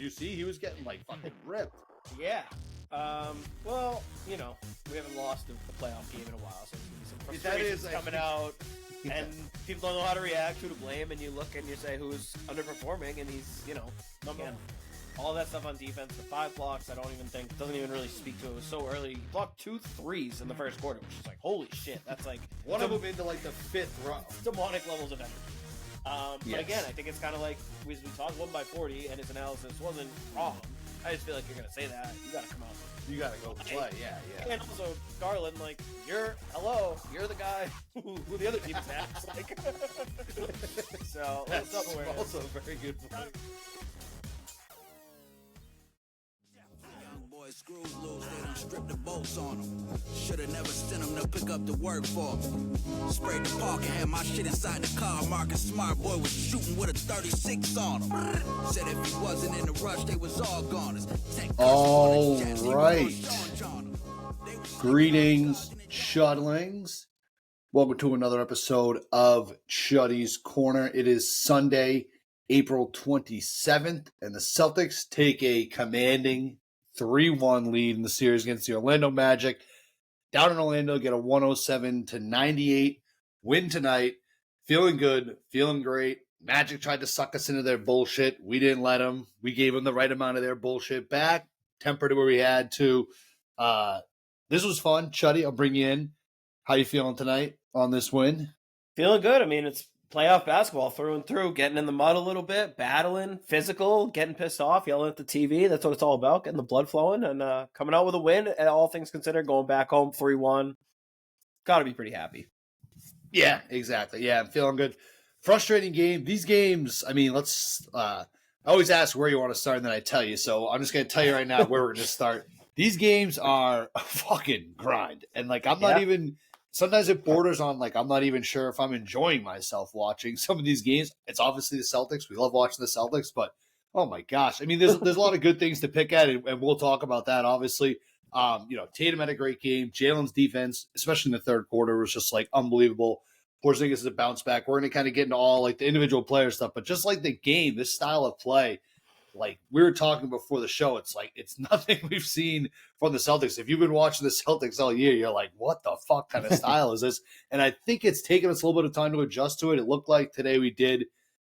you see? He was getting like fucking ripped. Yeah. Well, we haven't lost a playoff game in a while, so there's going to be some frustrations coming out, and people don't know how to react, who to blame, and you look and you say who's underperforming, and he's, again, all that stuff on defense, the 5 blocks, doesn't even really speak to it. It was so early. He blocked 2 threes in the first quarter, which is like, holy shit, that's like... One of them into like the 5th row. Demonic levels of energy. But again, I think it's kind of like, we talked 1 by 40, and his analysis wasn't wrong. I just feel like you're going to say that. You got to come out. You got to go play, yeah. And also, Garland, you're the guy who the other team attacks. So, that's also a very good point. Screws loose, they done stripped the bolts on them. Shoulda never sent them to pick up the work for me. Sprayed the park and had my shit inside the car. Marcus Smart boy was shooting with a 36 on him. Said if he wasn't in the rush, they was all goners. All right. Greetings, Chudlings. Welcome to another episode of Chuddy's Corner. It is Sunday, April 27th, and the Celtics take a commanding 3-1 lead in the series against the Orlando Magic. Down in Orlando, get a 107-98 win tonight. Feeling good, feeling great. Magic tried to suck us into their bullshit. We didn't let them. We gave them the right amount of their bullshit back, tempered it where we had to. This was fun. Chuddy, I'll bring you in. How you feeling tonight on this win? Feeling good. I mean, it's playoff basketball through and through, getting in the mud a little bit, battling, physical, getting pissed off, yelling at the TV. That's what it's all about, getting the blood flowing and coming out with a win, and all things considered, going back home 3-1. Got to be pretty happy. Yeah, exactly. Yeah, I'm feeling good. Frustrating game. These games, I mean, I always ask where you want to start, and then I tell you. So I'm just going to tell you right now where we're going to start. These games are a fucking grind. And, I'm not even... Sometimes it borders on, I'm not even sure if I'm enjoying myself watching some of these games. It's obviously the Celtics. We love watching the Celtics, but, oh, my gosh. I mean, there's a lot of good things to pick at, and we'll talk about that, obviously. Tatum had a great game. Jaylen's defense, especially in the third quarter, was just, unbelievable. Porzingis is a bounce back. We're going to kind of get into all, the individual player stuff, but just, the game, this style of play, we were talking before the show, it's nothing we've seen from the Celtics. If you've been watching the Celtics all year, you're like, what the fuck kind of style is this? And I think it's taken us a little bit of time to adjust to it. It looked like today we did,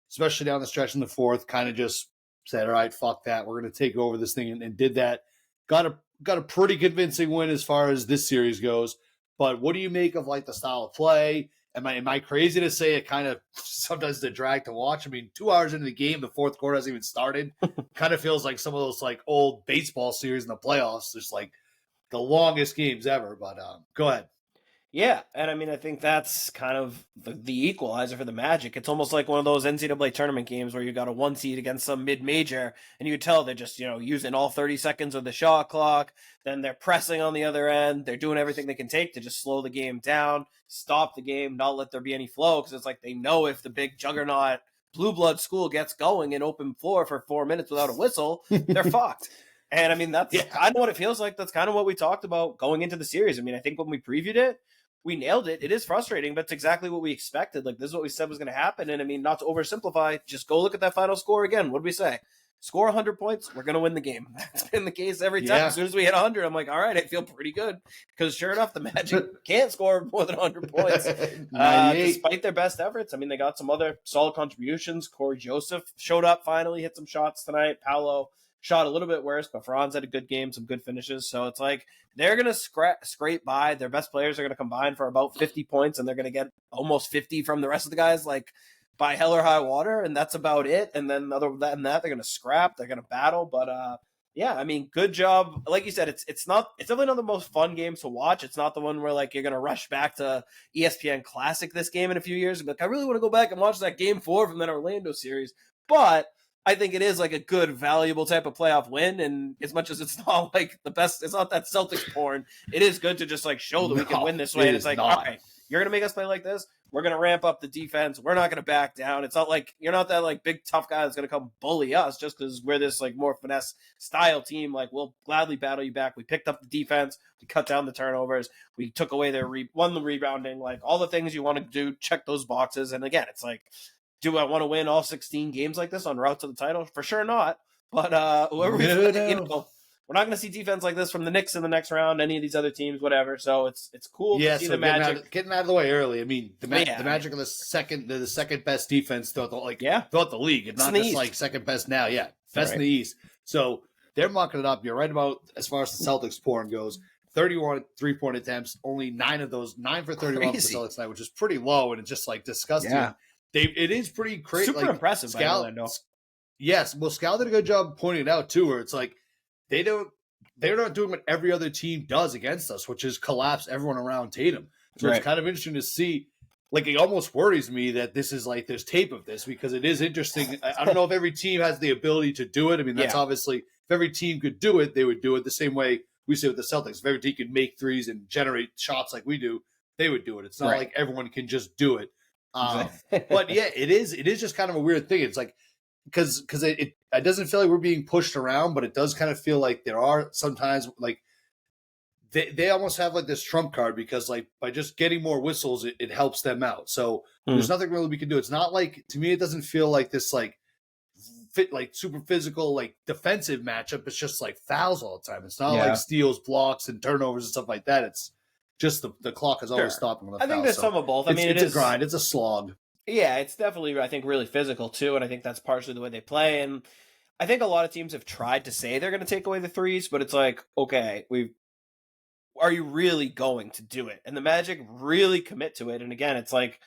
especially down the stretch in the fourth, kind of just said, all right, fuck that. We're going to take over this thing and did that. Got a pretty convincing win as far as this series goes. But what do you make of the style of play? Am I crazy to say it kind of sometimes the drag to watch? I mean, 2 hours into the game, the fourth quarter hasn't even started. Kind of feels like some of those old baseball series in the playoffs. Just the longest games ever. But go ahead. Yeah, and I mean, I think that's kind of the equalizer for the Magic. It's almost like one of those NCAA tournament games where you got a 1 seed against some mid-major, and you could tell they're just, using all 30 seconds of the shot clock. Then they're pressing on the other end. They're doing everything they can take to just slow the game down, stop the game, not let there be any flow, because it's they know if the big juggernaut blue blood school gets going in open floor for 4 minutes without a whistle, they're fucked. And I mean, that's kind of what it feels like. That's kind of what we talked about going into the series. I mean, I think when we previewed it, we nailed it. It is frustrating, but it's exactly what we expected. This is what we said was going to happen. And I mean, not to oversimplify, just go look at that final score again. What did we say? Score 100 points, we're going to win the game. That's been the case every time. Yeah. As soon as we hit 100, I'm like, all right, I feel pretty good. Because sure enough, the Magic can't score more than 100 points. Despite their best efforts. I mean, they got some other solid contributions. Corey Joseph showed up finally, hit some shots tonight. Paolo shot a little bit worse, but Franz had a good game, some good finishes. So it's they're going to scrape by. Their best players are going to combine for about 50 points, and they're going to get almost 50 from the rest of the guys, by hell or high water, and that's about it. And then other than that, they're going to scrap. They're going to battle. But, yeah, I mean, good job. Like you said, it's definitely not the most fun game to watch. It's not the one where, you're going to rush back to ESPN Classic this game in a few years. But I really want to go back and watch that Game 4 from that Orlando series. But I think it is a good, valuable type of playoff win. And as much as it's not the best, it's not that Celtics porn. It is good to just show that we can win this way. And it's all right, you're going to make us play like this. We're going to ramp up the defense. We're not going to back down. It's not you're not that big tough guy that's going to come bully us just because we're this more finesse style team. We'll gladly battle you back. We picked up the defense. We cut down the turnovers. We took away their won the rebounding. All the things you want to do, check those boxes. And again, it's do I want to win all 16 games like this on route to the title? For sure not. But whoever we No, play, no. we're not going to see defense like this from the Knicks in the next round, any of these other teams, whatever. So it's cool to see the Magic. Getting out of the way early. I mean, the Yeah, Magic are they're the second best defense throughout the throughout the league. It's in not the just East. like second best now. Yeah, best in the East. So they're mucking it up. You're right about as far as the Celtics porn goes. 31 3-point attempts, only 9 of those, 9 for 31 for the Celtics tonight, which is pretty low, and it's just like disgusting. Yeah. It is pretty crazy. Super impressive by Orlando. Yes, well, Scal did a good job pointing it out too, where it's like they're not doing what every other team does against us, which is collapse everyone around Tatum. So it's kind of interesting to see. Like, it almost worries me that this is like there's tape of this, because it is interesting. I don't know if every team has the ability to do it. I mean, that's obviously, if every team could do it, they would do it the same way we say with the Celtics. If every team could make threes and generate shots like we do, they would do it. It's not like everyone can just do it. But yeah, it is just kind of a weird thing. It's like, because it doesn't feel like we're being pushed around, but it does kind of feel like there are sometimes like they almost have like this trump card, because like by just getting more whistles, it helps them out. So there's nothing really we can do. It's not like, to me, it doesn't feel like this like super physical like defensive matchup. It's just like fouls all the time. It's not like steals, blocks, and turnovers and stuff like that. It's just the clock is always stopping on the I think there's some of both. I mean, it's a grind. It's a slog. Yeah, it's definitely, I think, really physical too, and I think that's partially the way they play. And I think a lot of teams have tried to say they're going to take away the threes, but it's like, okay, are you really going to do it? And the Magic really commit to it. And again, it's like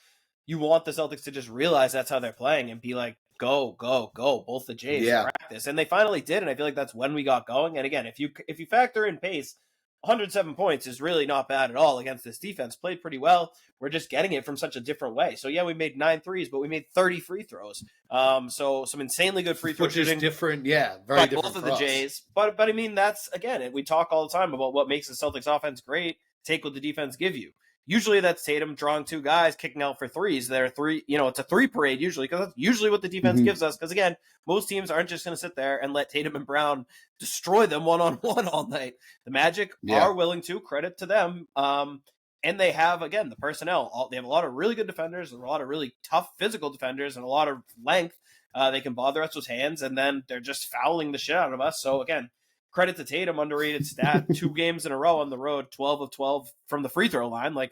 you want the Celtics to just realize that's how they're playing and be like, go, go, go, both the Jays practice. And they finally did, and I feel like that's when we got going. And again, if you factor in pace, 107 points is really not bad at all against this defense. Played pretty well. We're just getting it from such a different way. So yeah, we made 9 threes, but we made 30 free throws. So some insanely good free throw shooting. Which is different, very different both of the Jays. But I mean, that's, again, we talk all the time about what makes the Celtics offense great. Take what the defense give you. Usually that's Tatum drawing 2 guys, kicking out for threes. They're three, it's a 3 parade usually, because that's usually what the defense gives us. Because again, most teams aren't just going to sit there and let Tatum and Brown destroy them one-on-one all night. The Magic are willing to, credit to them. And they have, again, the personnel. They have a lot of really good defenders, a lot of really tough physical defenders, and a lot of length. They can bother us with hands, and then they're just fouling the shit out of us. So again, credit to Tatum, underrated stat, 2 games in a row on the road, 12 of 12 from the free throw line. Like,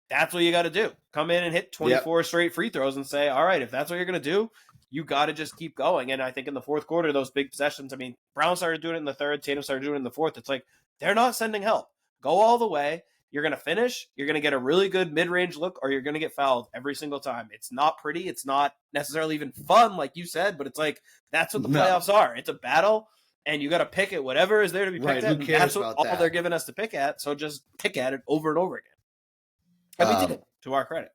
that's what you got to do. Come in and hit 24 straight free throws and say, all right, if that's what you're going to do, you got to just keep going. And I think in the fourth quarter, those big possessions, I mean, Brown started doing it in the third, Tatum started doing it in the fourth. It's like, they're not sending help. Go all the way. You're going to finish. You're going to get a really good mid-range look, or you're going to get fouled every single time. It's not pretty. It's not necessarily even fun, like you said, but it's like, that's what the playoffs are. It's a battle. And you got to pick at whatever is there to be picked at. Who cares that's what about all that? they're giving us to pick at. So just pick at it over and over again. And we did it, to our credit.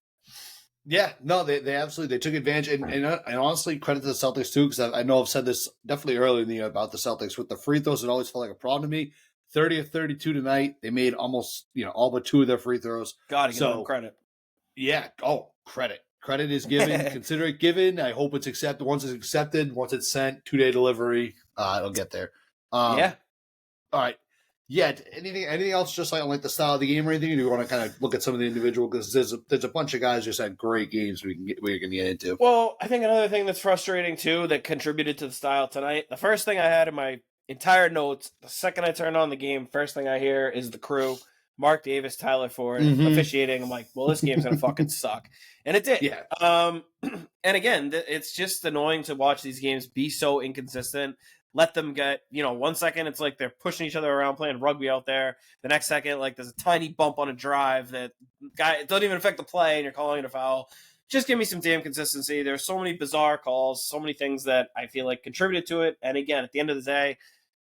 Yeah, no, they absolutely took advantage, and honestly, credit to the Celtics too, because I know I've said this definitely earlier in the year about the Celtics with the free throws. It always felt like a problem to me. 30 of 32 tonight. They made almost all but 2 of their free throws. Gotta give them credit. Yeah. Oh, credit. Credit is given. Consider it given. I hope it's accepted. Once it's accepted, once it's sent, 2-day delivery. It'll get there. Yeah. All right. Yeah. Anything else? Just like on like the style of the game or anything? Or do you want to kind of look at some of the individual? Because there's a bunch of guys just had great games we can get into. Well, I think another thing that's frustrating too that contributed to the style tonight. The first thing I had in my entire notes, the second I turned on the game, first thing I hear is the crew. Mark Davis, Tyler Ford, officiating. I'm like, well, this game's gonna fucking suck, and it did. Yeah. And again, it's just annoying to watch these games be so inconsistent. Let them get, 1 second it's like they're pushing each other around playing rugby out there. The next second, like there's a tiny bump on a drive that it doesn't even affect the play, and you're calling it a foul. Just give me some damn consistency. There's so many bizarre calls, so many things that I feel like contributed to it. And again, at the end of the day,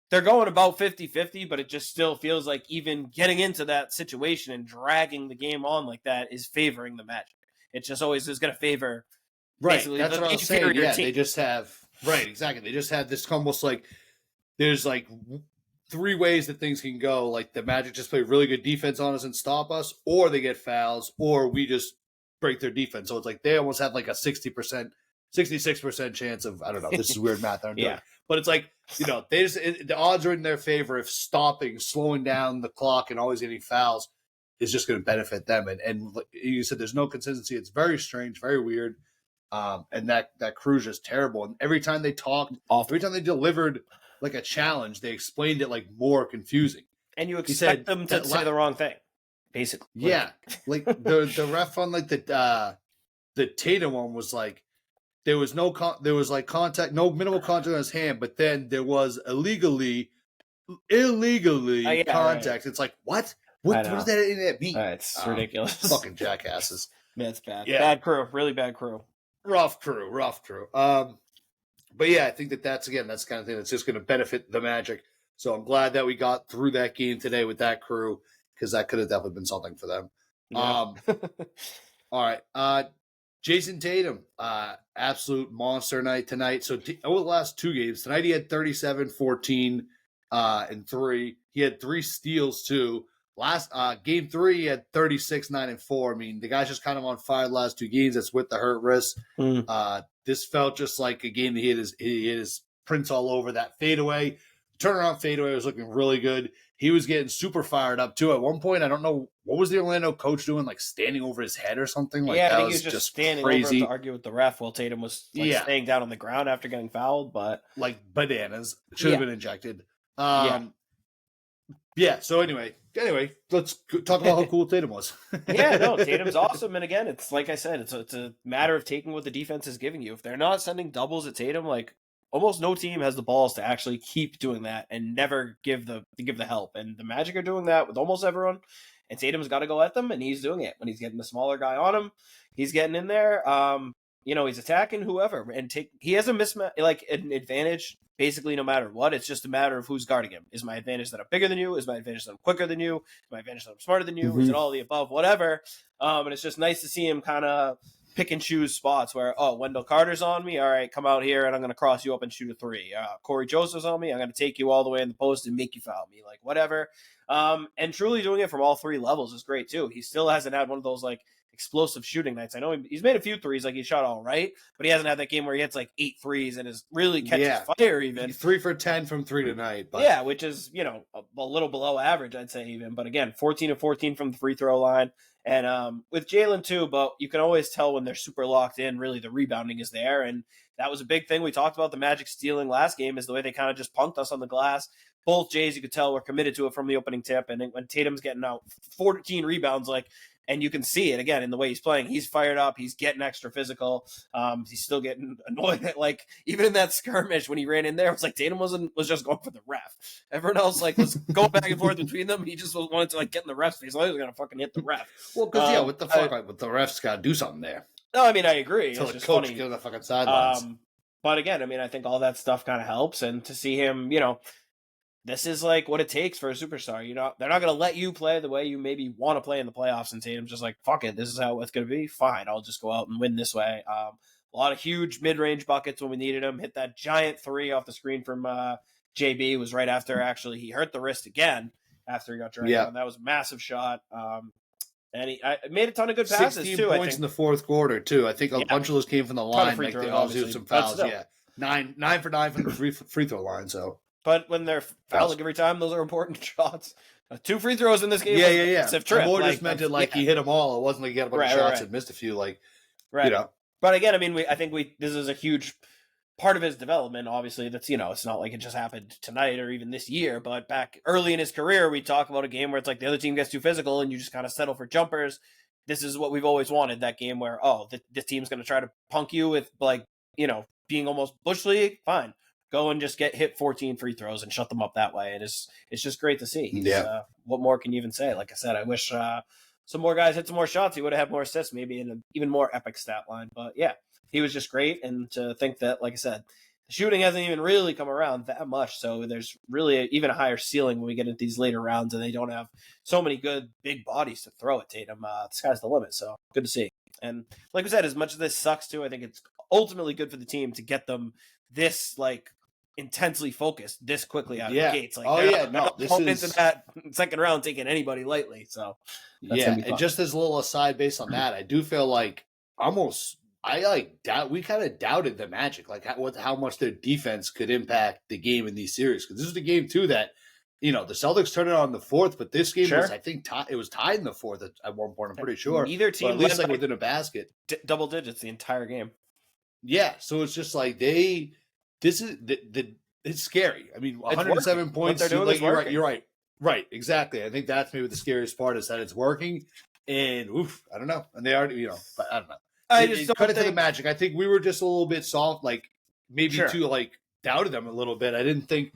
they're going about 50-50, but it just still feels like even getting into that situation and dragging the game on like that is favoring the Magic. It just always is going to favor. Right. That's what I was saying. Yeah, team. They just have. Right, exactly. They just have this almost like there's like 3 ways that things can go. Like the Magic just play really good defense on us and stop us, or they get fouls, or we just break their defense. So it's like they almost have like a 60%, 66% chance of, I don't know, this is weird math I'm doing. But it's like, they just, the odds are in their favor if stopping, slowing down the clock and always getting fouls is just going to benefit them. And you said there's no consistency. It's very strange, very weird. And that crew's just terrible. And every time they talked, every time they delivered like a challenge, they explained it like more confusing. And you expect them to say the wrong thing, basically. Yeah, like the ref on like the Tatum one was like there was like contact, no minimal contact on his hand, but then there was illegally contact. Right. It's like what? What does that mean? It's ridiculous. Fucking jackasses. That's bad. Yeah. Bad crew. Really bad crew. Rough crew. But yeah, I think that's kind of thing that's just going to benefit the Magic. So I'm glad that we got through that game today with that crew, because that could have definitely been something for them. Yeah. All right. Jayson Tatum, absolute monster night tonight. So over the last two games, tonight he had 37, 14, and 3. He had 3 steals too. Last game 3, he had 36, 9, and 4. I mean, the guy's just kind of on fire the last 2 games. That's with the hurt wrist. This felt just like a game that he hit his prints all over. That fadeaway, turnaround fadeaway was looking really good. He was getting super fired up too. At one point, I don't know what was the Orlando coach doing, like standing over his head or something. Like, yeah, I think he was just standing crazy over to argue with the ref while Tatum was staying down on the ground after getting fouled. But like bananas, should have been injected. Yeah. So anyway, let's talk about how cool Tatum was. Tatum's awesome. And again, it's like I said, it's a matter of taking what the defense is giving you. If they're not sending doubles at Tatum, like almost no team has the balls to actually keep doing that and never give the help. And the Magic are doing that with almost everyone. And Tatum's got to go at them, and he's doing it. When he's getting the smaller guy on him, he's getting in there. He's attacking whoever, and he has a mismatch, like an advantage. Basically, no matter what, it's just a matter of who's guarding him. Is my advantage that I'm bigger than you? Is my advantage that I'm quicker than you? Is my advantage that I'm smarter than you? Mm-hmm. Is it all the above? Whatever. And it's just nice to see him kind of pick and choose spots where, Wendell Carter's on me. All right, come out here and I'm going to cross you up and shoot a 3. Corey Joseph's on me. I'm going to take you all the way in the post and make you foul me. Like, whatever. And truly doing it from all 3 levels is great, too. He still hasn't had one of those, like, explosive shooting nights. I know he's made a few threes, like he shot all right, but he hasn't had that game where he hits like 8 threes and is really catches fire even. 3 for 10 from 3 tonight. But... yeah, which is, a little below average, I'd say even. But again, 14 of 14 from the free throw line. And with Jaylen too, but you can always tell when they're super locked in, really the rebounding is there. And that was a big thing. We talked about the Magic stealing last game is the way they kind of just punked us on the glass. Both Jays, you could tell, were committed to it from the opening tip. And when Tatum's getting out 14 rebounds, and you can see it again in the way he's playing. He's fired up. He's getting extra physical. He's still getting annoyed at, even in that skirmish when he ran in there, it was like Tatum was just going for the ref. Everyone else was going back and forth between them. He just wanted to get in the ref's face. He was going to fucking hit the ref. Well, because what the fuck? But the ref's got to do something there. No, I mean I agree. Until it's the just coach funny. get on the fucking sidelines. But again, I mean I think all that stuff kind of helps, and to see him, this is what it takes for a superstar. They're not going to let you play the way you maybe want to play in the playoffs, and Tatum's just like, fuck it, this is how it's going to be. Fine, I'll just go out and win this way. A lot of huge mid-range buckets when we needed him. Hit that giant 3 off the screen from JB. It was right after, actually, he hurt the wrist again after he got dragged down. That was a massive shot. And he made a ton of good passes, 16 too. points in the fourth quarter, too. I think a bunch of those came from the line. They also did some fouls, 9 for 9 from the free throw line, so... But when they're fouling every time, those are important shots. 2 free throws in this game. Yeah. I more just meant it he hit them all. It wasn't like he had a bunch of shots and missed a few. But again, I mean, I think this is a huge part of his development. Obviously, that's it's not like it just happened tonight or even this year. But back early in his career, we talk about a game where it's like the other team gets too physical and you just kind of settle for jumpers. This is what we've always wanted. That game where this team's going to try to punk you with being almost bush league. Fine. Go and just get hit 14 free throws and shut them up that way. It's just great to see. What more can you even say? Like I said, I wish some more guys hit some more shots. He would have had more assists, maybe in an even more epic stat line. But yeah, he was just great. And to think that, like I said, the shooting hasn't even really come around that much. So there's really even a higher ceiling when we get into these later rounds and they don't have so many good big bodies to throw at Tatum. The sky's the limit. So good to see. And like I said, as much as this sucks too, I think it's ultimately good for the team to get them this intensely focused this quickly out of the gates. This is into that second round taking anybody lightly. So and just as a little aside based on that, I do feel like we kind of doubted the Magic, how much their defense could impact the game in these series, because this is the game too that the Celtics turned it on in the fourth, but this game was, I think, it was tied in the fourth at one point. I'm pretty sure neither team at least within a basket, double digits the entire game. Yeah, so it's just like this is it's scary. I mean, 107 points. What they're doing like is you're right. working. You're right. Right. Exactly. I think that's maybe the scariest part is that it's working. And I don't know. And they already, but I don't know. I just don't credit to the think- Magic. I think we were just a little bit soft, like maybe Sure. too doubted them a little bit. I didn't think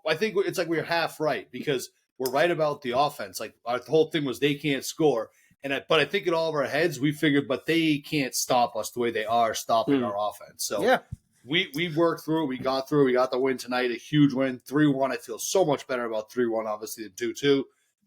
I think it's like we were half right because we're right about the offense. Like our whole thing was they can't score. But I think in all of our heads we figured, but they can't stop us the way they are stopping our offense. So Yeah. we worked through it. We got through. We got the win tonight, a huge win, 3-1. I feel so much better about 3-1, obviously, than 2-2.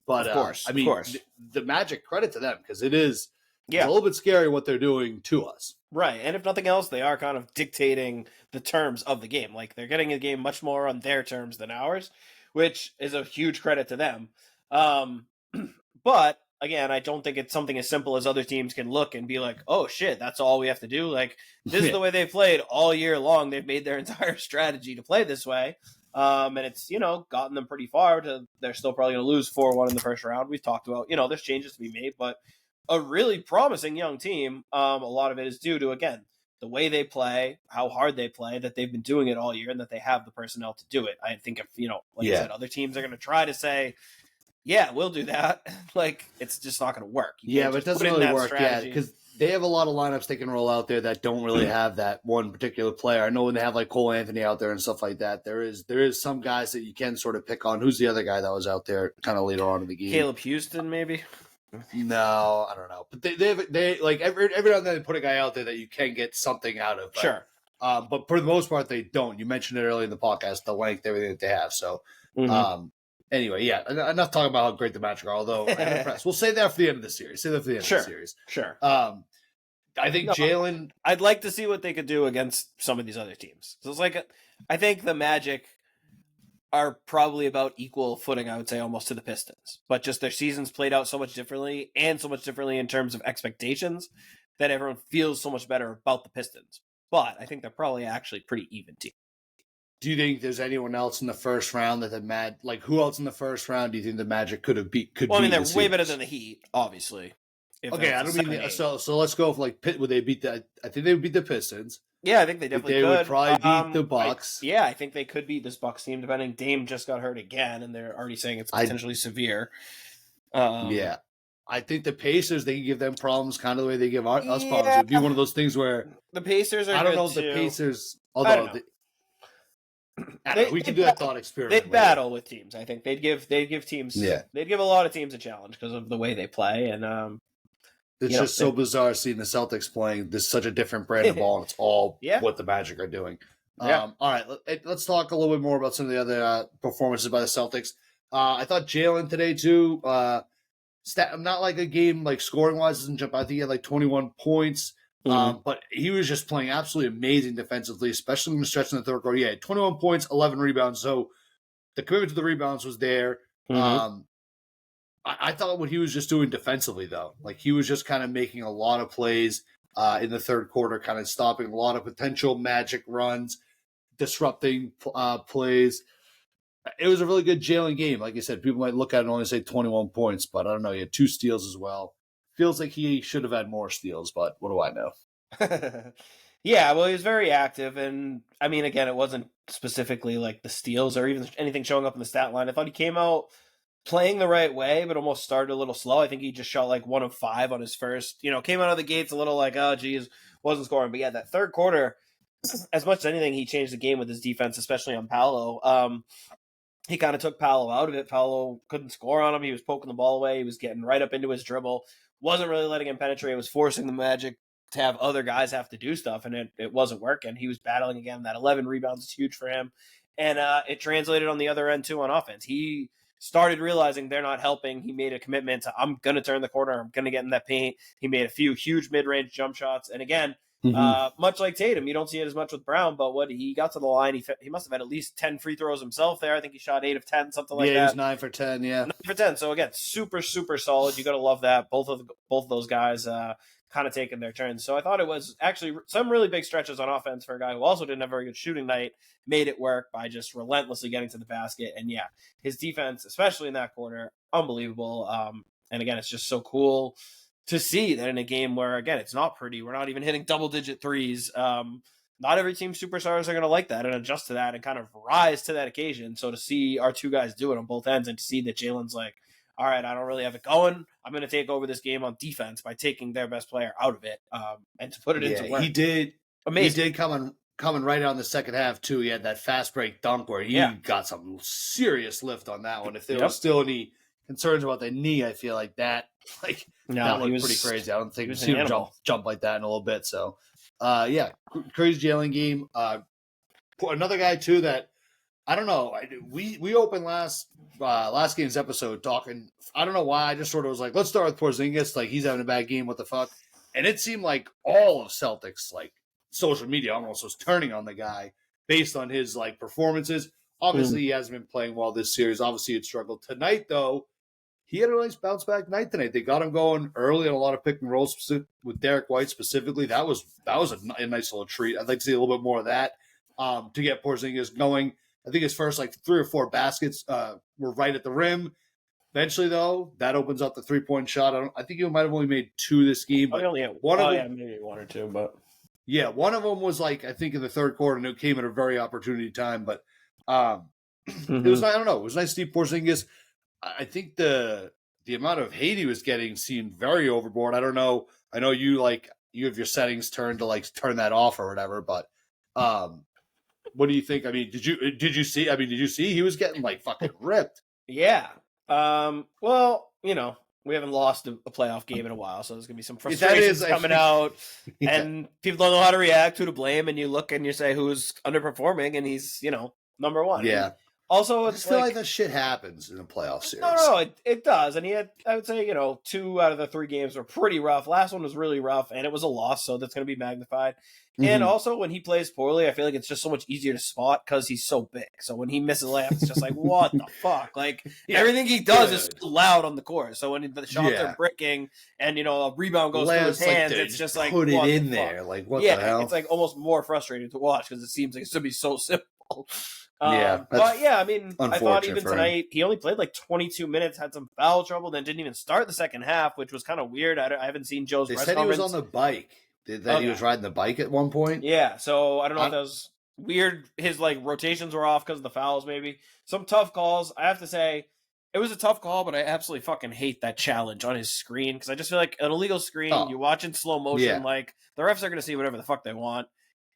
But Of course, I mean, of course. the Magic, credit to them because it's Yeah. a little bit scary what they're doing to us. Right. And if nothing else, they are kind of dictating the terms of the game. Like they're getting a game much more on their terms than ours, which is a huge credit to them. But again, I don't think it's something as simple as other teams can look and be like, oh shit, that's all we have to do. Like this is the way they've played all year long. They've made their entire strategy to play this way. And it's, gotten them pretty far they're still probably going to lose 4-1 in the first round. We've talked about, there's changes to be made, but a really promising young team. A lot of it is due to, again, the way they play, how hard they play, that they've been doing it all year and that they have the personnel to do it. I think if, I said, other teams are going to try to say, yeah, we'll do that. Like, it's just not going to work. But it doesn't really work yet because they have a lot of lineups they can roll out there that don't really have that one particular player. I know when they have like Cole Anthony out there and stuff like that, there is some guys that you can sort of pick on. Who's the other guy that was out there kind of later on in the game? Caleb Houston, maybe? No, I don't know. But they like every now and then they put a guy out there that you can get something out of. But, Sure. But for the most part, they don't. You mentioned it earlier in the podcast, the length, everything that they have. So, anyway, yeah, enough talking about how great the Magic are, although I'm impressed. We'll say that for the end of the series. Of the series. Sure. I think Jaylen... I'd like to see what they could do against some of these other teams. So it's like, I think the Magic are probably about equal footing, I would say, almost to the Pistons. But just their seasons played out so much differently, and so much differently in terms of expectations, that everyone feels so much better about the Pistons. But I think they're probably actually pretty even team. Do you think there's anyone else in the first round that who else in the first round do you think the Magic could beat? Well, I mean, they're way better than the Heat, obviously. Okay, I don't mean so. Let's go for would they beat the? I think they would beat the Pistons. Yeah, I think they definitely they could. would probably beat the Bucks. I think they could beat this Bucks team. Depending, Dame just got hurt again, and they're already saying it's potentially severe. Yeah, I think the Pacers, they can give them problems, kind of the way they give us problems. It'd be one of those things where the Pacers are. I don't know if the Pacers, although we can do that thought experiment. They'd battle with teams. I think they'd give teams. Yeah, they'd give a lot of teams a challenge because of the way they play, and it's just so bizarre seeing the Celtics playing this such a different brand of ball, and it's all what the Magic are doing. All right, let's talk a little bit more about some of the other performances by the Celtics. I thought Jaylen today too. Not like a game like scoring wise doesn't jump out. I think he had like 21 points. But he was just playing absolutely amazing defensively, especially in the stretch in the third quarter. Yeah, 21 points, 11 rebounds. So the commitment to the rebounds was there. I thought what he was just doing defensively, though, like he was just kind of making a lot of plays in the third quarter, kind of stopping a lot of potential Magic runs, disrupting plays. It was a really good Jaylen game. Like I said, people might look at it and only say 21 points, but I don't know. He had 2 steals as well. Feels like he should have had more steals, but what do I know? Yeah, well, he was very active, and I mean, again, it wasn't specifically like the steals or even anything showing up in the stat line. I thought he came out playing the right way, but almost started a little slow. I think he just shot like 1 of 5 on his first, came out of the gates a little like, oh, geez, wasn't scoring. But yeah, that third quarter, as much as anything, he changed the game with his defense, especially on Paolo. He kind of took Paolo out of it. Paolo couldn't score on him. He was poking the ball away. He was getting right up into his dribble. Wasn't really letting him penetrate. Was forcing the Magic to have other guys have to do stuff, and it wasn't working. He was battling again. That 11 rebounds is huge for him. And it translated on the other end, too, on offense. He started realizing they're not helping. He made a commitment to, I'm going to turn the corner. I'm going to get in that paint. He made a few huge mid-range jump shots. And again, much like Tatum, you don't see it as much with Brown, but what he got to the line, he must have had at least 10 free throws himself there. I think he shot 8 of 10, something like that. Yeah, he was 9 for 10, yeah. 9 for 10. So again, super, super solid. You got to love that. Both of those guys kind of taking their turns. So I thought it was actually some really big stretches on offense for a guy who also didn't have a very good shooting night, made it work by just relentlessly getting to the basket. And yeah, his defense, especially in that quarter, unbelievable. And again, it's just so cool to see that in a game where, again, it's not pretty. We're not even hitting double-digit threes. Not every team's superstars are going to like that and adjust to that and kind of rise to that occasion. So to see our two guys do it on both ends and to see that Jaylen's like, all right, I don't really have it going. I'm going to take over this game on defense by taking their best player out of it and to put it into work. He did. Amazing. He did coming right out in the second half, too. He had that fast break dunk where he got some serious lift on that one. If there was still any concerns about the knee, I feel like that that looked pretty crazy. I don't think we've seen him jump like that in a little bit. So, crazy Jaylen game. Another guy, too, that I don't know. We opened last game's episode talking. I don't know why. I just sort of was like, let's start with Porzingis. Like, he's having a bad game. What the fuck? And it seemed like all of Celtics, like, social media almost was turning on the guy based on his, like, performances. Obviously, he hasn't been playing well this series. Obviously, it struggled. Tonight, though, he had a nice bounce-back night tonight. They got him going early on a lot of pick and rolls with Derek White specifically. That was a nice little treat. I'd like to see a little bit more of that to get Porzingis going. I think his first, 3 or 4 baskets were right at the rim. Eventually, though, that opens up the three-point shot. I think he might have only made 2 this game. But only had one of them, maybe 1 or 2, but yeah, one of them was I think in the third quarter, and it came at a very opportunity time. But it was, I don't know, it was nice to see Porzingis. I think the amount of hate he was getting seemed very overboard. I don't know. I know you have your settings turned to turn that off or whatever, but what do you think? I mean, did you see? I mean, did you see he was getting fucking ripped? Yeah. Well, we haven't lost a playoff game in a while, so there's gonna be some frustrations coming out, and people don't know how to react, who to blame, and you look and you say who's underperforming, and he's number one. Yeah. And also, I just feel like that shit happens in a playoff series. No, it does, and he had, I would say, 2 out of the 3 games were pretty rough. Last one was really rough, and it was a loss, so that's gonna be magnified. And also, when he plays poorly, I feel like it's just so much easier to spot because he's so big. So when he misses layups, it's just like, what the fuck? Everything he does is so loud on the court. So when the shots are bricking and, a rebound goes through his hands, it's just like, put it in there. What the hell? It's almost more frustrating to watch because it seems like it should be so simple. I thought even tonight, he only played 22 minutes, had some foul trouble, then didn't even start the second half, which was kind of weird. I haven't seen Joe's press conference. They said he was on the bike. He was riding the bike at one point? Yeah, so I don't know if that was weird. His rotations were off because of the fouls, maybe. Some tough calls. I have to say, it was a tough call, but I absolutely fucking hate that challenge on his screen because I just feel like an illegal screen, you watch in slow motion, the refs are going to see whatever the fuck they want.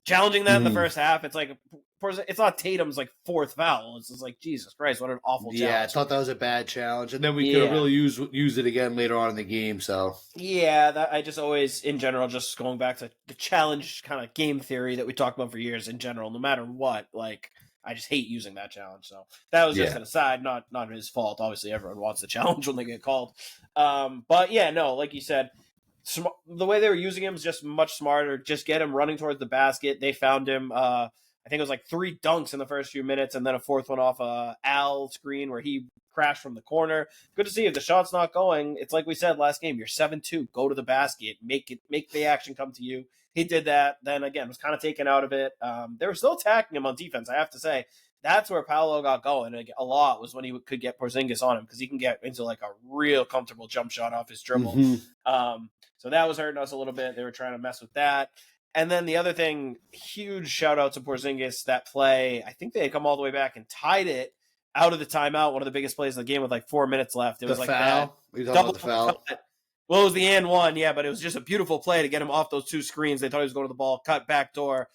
Challenging that in the first half, it's it's not Tatum's 4th foul. It's just Jesus Christ, what an awful challenge. Yeah, I thought that was a bad challenge, and then we could have really use it again later on in the game. So yeah, I just always, in general, just going back to the challenge kind of game theory that we talked about for years in general, no matter what, I just hate using that challenge. So that was just an aside, not his fault. Obviously, everyone wants the challenge when they get called. But yeah, no, like you said, the way they were using him is just much smarter. Just get him running towards the basket. They found him. I think it was 3 dunks in the first few minutes, and then a 4th one off a Al screen where he crashed from the corner. Good to see. If the shot's not going, it's like we said last game. You're 7-2. Go to the basket. Make the action come to you. He did that. Then again, was kind of taken out of it. They were still attacking him on defense. I have to say. That's where Paolo got going a lot, was when he could get Porzingis on him, because he can get into a real comfortable jump shot off his dribble. So that was hurting us a little bit. They were trying to mess with that. And then the other thing, huge shout out to Porzingis, that play. I think they had come all the way back and tied it out of the timeout. One of the biggest plays in the game with 4 minutes left. It was foul. That double foul. Well, it was the and one, yeah, but it was just a beautiful play to get him off those 2 screens. They thought he was going to the ball, cut back door.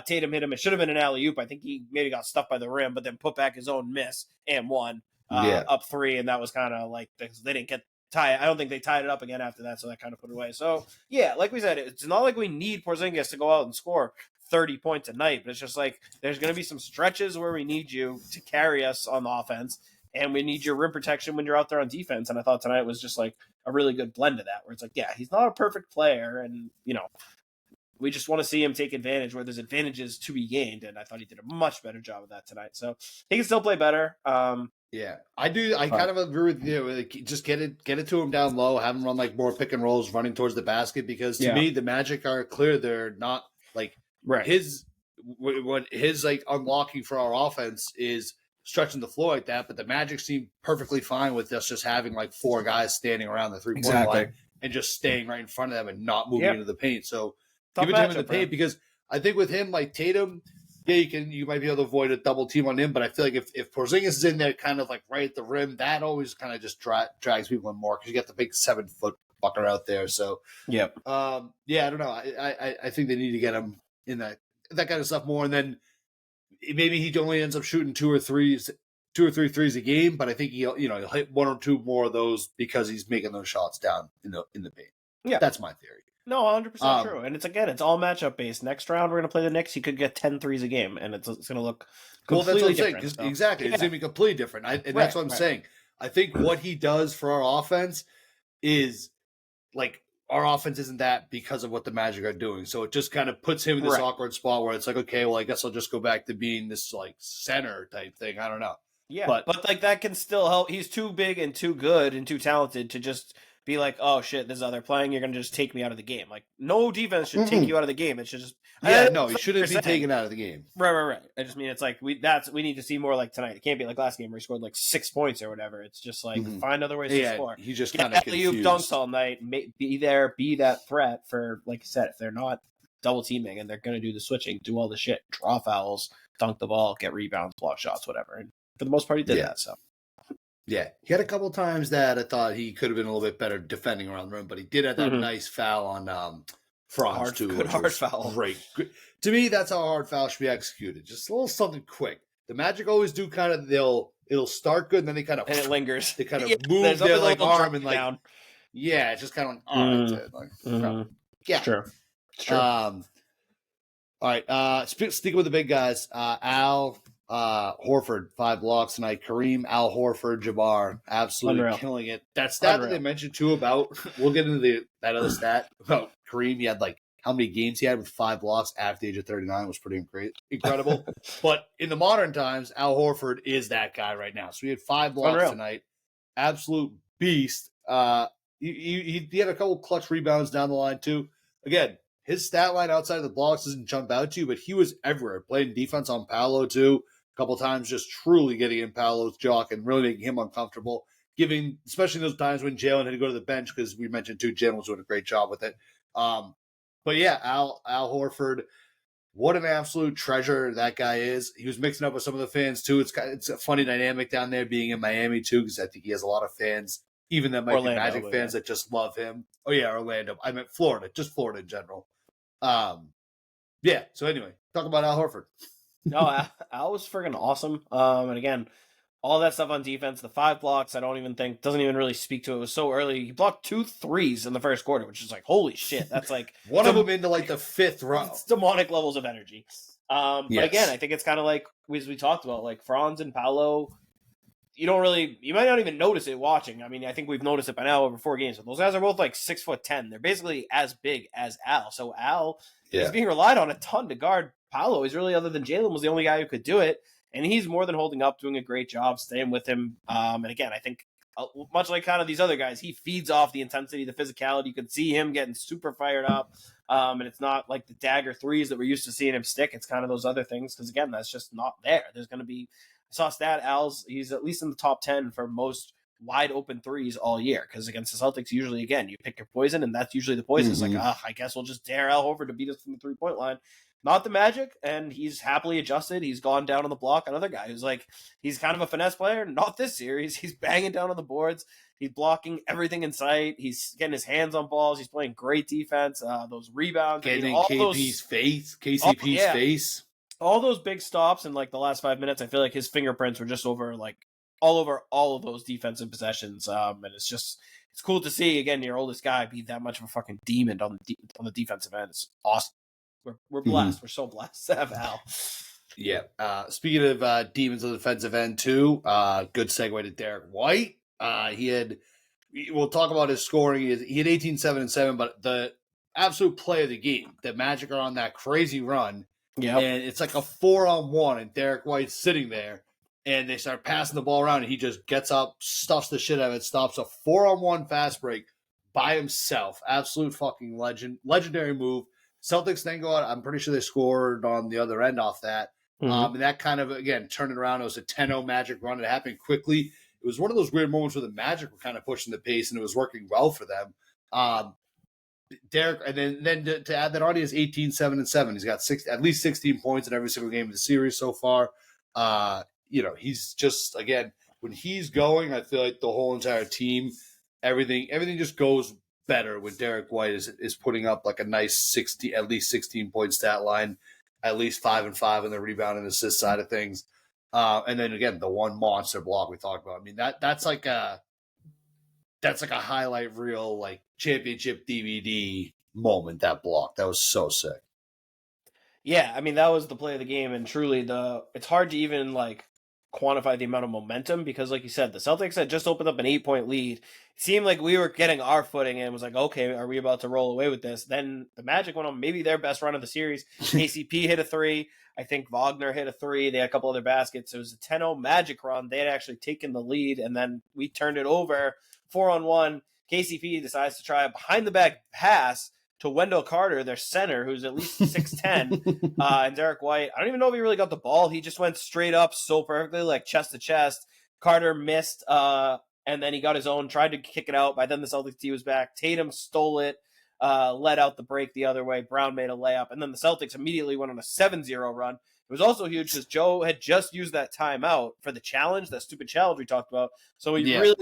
Tatum hit him. It should have been an alley-oop. I think he maybe got stuffed by the rim, but then put back his own miss and won up 3, and that was kind of they didn't get tie. I don't think they tied it up again after that, so that kind of put it away. So, yeah, like we said, it's not like we need Porzingis to go out and score 30 points a night, but it's just there's going to be some stretches where we need you to carry us on the offense, and we need your rim protection when you're out there on defense. And I thought tonight was just a really good blend of that, where it's he's not a perfect player, and, we just want to see him take advantage where there's advantages to be gained, and I thought he did a much better job of that tonight. So he can still play better. Yeah, I do. I kind of agree with you. Just get it to him down low. Have him run more pick and rolls, running towards the basket. Because to me, the Magic are clear. They're not his unlocking for our offense is stretching the floor like that. But the Magic seem perfectly fine with us just having 4 guys standing around the 3-point line and just staying right in front of them and not moving into the paint. So Tough give it to him in the matchup, paint because I think with him, like Tatum, yeah, you might be able to avoid a double team on him, but I feel like if Porzingis is in there kind of like right at the rim, that always kind of just drags people in more because you got the big 7-foot fucker out there. So yeah, I don't know. I think they need to get him in that kind of stuff more, and then maybe he only ends up shooting 2 or 3 threes a game, but I think he'll hit 1 or 2 more of those because he's making those shots down in the paint. Yeah, that's my theory. No, 100% true. And it's all matchup based. Next round, we're going to play the Knicks. He could get 10 threes a game, and it's going to look completely different. Saying, exactly. It's going to be completely different. That's what I'm saying. I think what he does for our offense is like our offense isn't that because of what the Magic are doing. So it just kind of puts him in this awkward spot where it's like, okay, well, I guess I'll just go back to being this like center type thing. I don't know. Yeah, but like that can still help. He's too big and too good and too talented to just be like, oh shit, this is how they're playing. You're gonna just take me out of the game. Like no defense should take you out of the game. It should just he shouldn't be taken out of the game. Right. I just mean it's like we need to see more like tonight. It can't be like last game where he scored like 6 points or whatever. It's just like find other ways to score. He just kind of confused. Dunks all night. Be there. Be that threat for like I said. If they're not double teaming and they're gonna do the switching, do all the shit, draw fouls, dunk the ball, get rebounds, block shots, whatever. And for the most part, he did that. So. Yeah, he had a couple times that I thought he could have been a little bit better defending around the rim, but he did have that nice foul on Franz too. Good hard foul. Great. To me, that's how a hard foul should be executed. Just a little something quick. The Magic always do kind of it'll start good, and then they kind of and it lingers. They kind of move their like arm and like down. Yeah, it's just kind of like yeah, it's true. It's true. All right. Sticking with the big guys, Al. Horford, 5 blocks tonight. Kareem, Al Horford, Jabbar, absolutely killing it. That stat that they mentioned too about, we'll get into that other stat about Kareem. He had like how many games he had with 5 blocks after the age of 39 was pretty incredible. But in the modern times, Al Horford is that guy right now. So he had 5 blocks tonight. Absolute beast. He had a couple clutch rebounds down the line too. Again, his stat line outside of the blocks doesn't jump out to you, but he was everywhere. Playing defense on Paolo too. A couple times just truly getting in Paolo's jock and really making him uncomfortable, especially those times when Jaylen had to go to the bench because we mentioned too, Jaylen was doing a great job with it. But yeah, Al Horford, what an absolute treasure that guy is. He was mixing up with some of the fans too. It's a funny dynamic down there being in Miami too because I think he has a lot of fans, even that might be Magic fans that just love him. Oh yeah, Orlando. I meant Florida, just Florida in general. Yeah. So anyway, talk about Al Horford. No, Al was friggin' awesome. And again, all that stuff on defense, the 5 blocks, doesn't even really speak to it. It was so early. He blocked 2 threes in the first quarter, which is like, holy shit. That's like one of them into like the 5th row. It's demonic levels of energy. But again, I think it's kind of like, as we talked about, like Franz and Paolo, you might not even notice it watching. I mean, I think we've noticed it by now over 4 games. But those guys are both like 6'10". They're basically as big as Al. So Al is being relied on a ton to guard Paolo. He's really, other than Jaylen, was the only guy who could do it. And he's more than holding up, doing a great job, staying with him. And again, I think much like kind of these other guys, he feeds off the intensity, the physicality. You can see him getting super fired up. And it's not like the dagger threes that we're used to seeing him stick. It's kind of those other things. Because again, that's just not there. There's going to be, I saw a stat, he's at least in the top 10 for most wide open threes all year. Because against the Celtics, usually, again, you pick your poison, and that's usually the poison. It's like, I guess we'll just dare Al Horford to beat us from the 3-point line. Not the Magic, and he's happily adjusted. He's gone down on the block. Another guy who's like, he's kind of a finesse player. Not this series. He's banging down on the boards. He's blocking everything in sight. He's getting his hands on balls. He's playing great defense. Those rebounds. Getting KCP's face. All those big stops in like the last 5 minutes, I feel like his fingerprints were just over all of those defensive possessions. And it's cool to see, again, your oldest guy be that much of a fucking demon on the defensive end. It's awesome. We're blessed. We're so blessed to have Al. Yeah. Speaking of demons on the defensive end too, good segue to Derek White. We'll talk about his scoring. He had 18, 7, and 7, but the absolute play of the game, the Magic are on that crazy run. Yeah. And it's like a 4-on-1, and Derek White's sitting there, and they start passing the ball around, and he just gets up, stuffs the shit out of it, stops a 4-on-1 fast break by himself. Absolute fucking legendary move. Celtics then go out. I'm pretty sure they scored on the other end off that. And that kind of, again, turned it around. It was a 10-0 Magic run. It happened quickly. It was one of those weird moments where the Magic were kind of pushing the pace, and it was working well for them. Derek, and then to add that on, he has 18, 7, and 7. He's got at least 16 points in every single game of the series so far. He's just, again, when he's going, I feel like the whole entire team, everything just goes better when Derek White is putting up like a nice at least 16 point stat line, at least 5 and 5 on the rebound and assist side of things. And then again, the one monster block we talked about. I mean, that's like a highlight reel, like championship DVD moment. That block, that was so sick. Yeah, I mean, that was the play of the game, and truly it's hard to even like quantify the amount of momentum because, like you said, the Celtics had just opened up an 8-point lead. It seemed like we were getting our footing and was like, okay, are we about to roll away with this? Then the Magic went on maybe their best run of the series. KCP hit a 3. I think Wagner hit a 3. They had a couple other baskets. It was a 10-0 Magic run. They had actually taken the lead, and then we turned it over 4-on-1. KCP decides to try a behind-the-back pass to Wendell Carter, their center, who's at least 6'10", and Derek White. I don't even know if he really got the ball. He just went straight up so perfectly, like chest to chest. Carter missed, and then he got his own, tried to kick it out. By then the Celtics D was back. Tatum stole it, let out the break the other way. Brown made a layup, and then the Celtics immediately went on a 7-0 run. It was also huge because Joe had just used that timeout for the challenge, that stupid challenge we talked about. So he really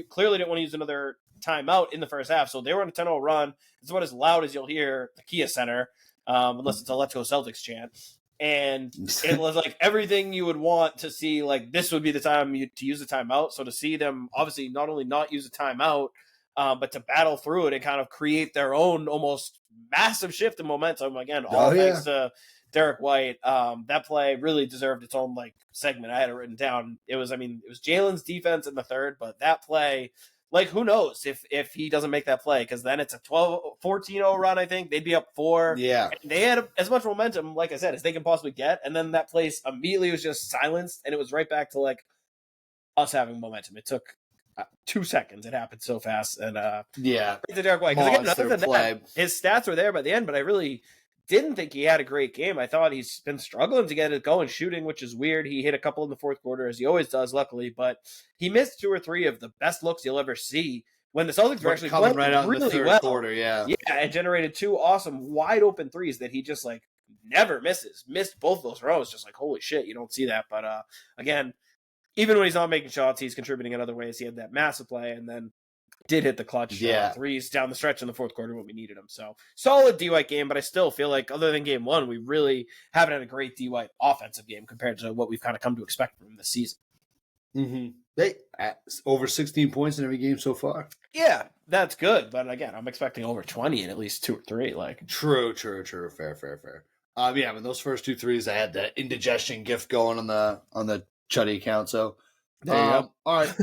clearly didn't want to use another timeout in the first half. So they were on a 10-0 run. It's about as loud as you'll hear the Kia Center, unless it's a Let's Go Celtics chant. And it was like everything you would want to see, like this would be the time to use the timeout. So to see them obviously not only not use a timeout, but to battle through it and kind of create their own almost massive shift in momentum. Again, thanks to Derek White. That play really deserved its own like segment. I had it written down. It was Jaylen's defense in the third, but that play, like, who knows if he doesn't make that play, because then it's a 14-0 run, I think. They'd be up 4. Yeah. And they had as much momentum, like I said, as they can possibly get. And then that place immediately was just silenced, and it was right back to, like, us having momentum. It took 2 seconds. It happened so fast. And to Derek White. Because, again, other than that, his stats were there by the end, but I really didn't think he had a great game. I thought he's been struggling to get it going shooting, which is weird. He hit a couple in the fourth quarter, as he always does, luckily, but he missed 2 or 3 of the best looks you'll ever see when the Celtics were actually coming right out really in the third well. quarter. Yeah, and generated 2 awesome wide open threes that he just like never misses. Missed both those rows, just like holy shit, you don't see that. But again, even when he's not making shots, he's contributing in other ways. He had that massive play, and then did hit the clutch threes down the stretch in the fourth quarter when we needed him. So solid D White game, but I still feel like other than game 1, we really haven't had a great D White offensive game compared to what we've kind of come to expect from him this season. Mm-hmm. They over 16 points in every game so far. Yeah, that's good, but again, I'm expecting over 20 in at least 2 or 3. Like true. Fair. I mean, those first 2 threes, I had the indigestion gift going on the Chuddy account. So there you go. All right.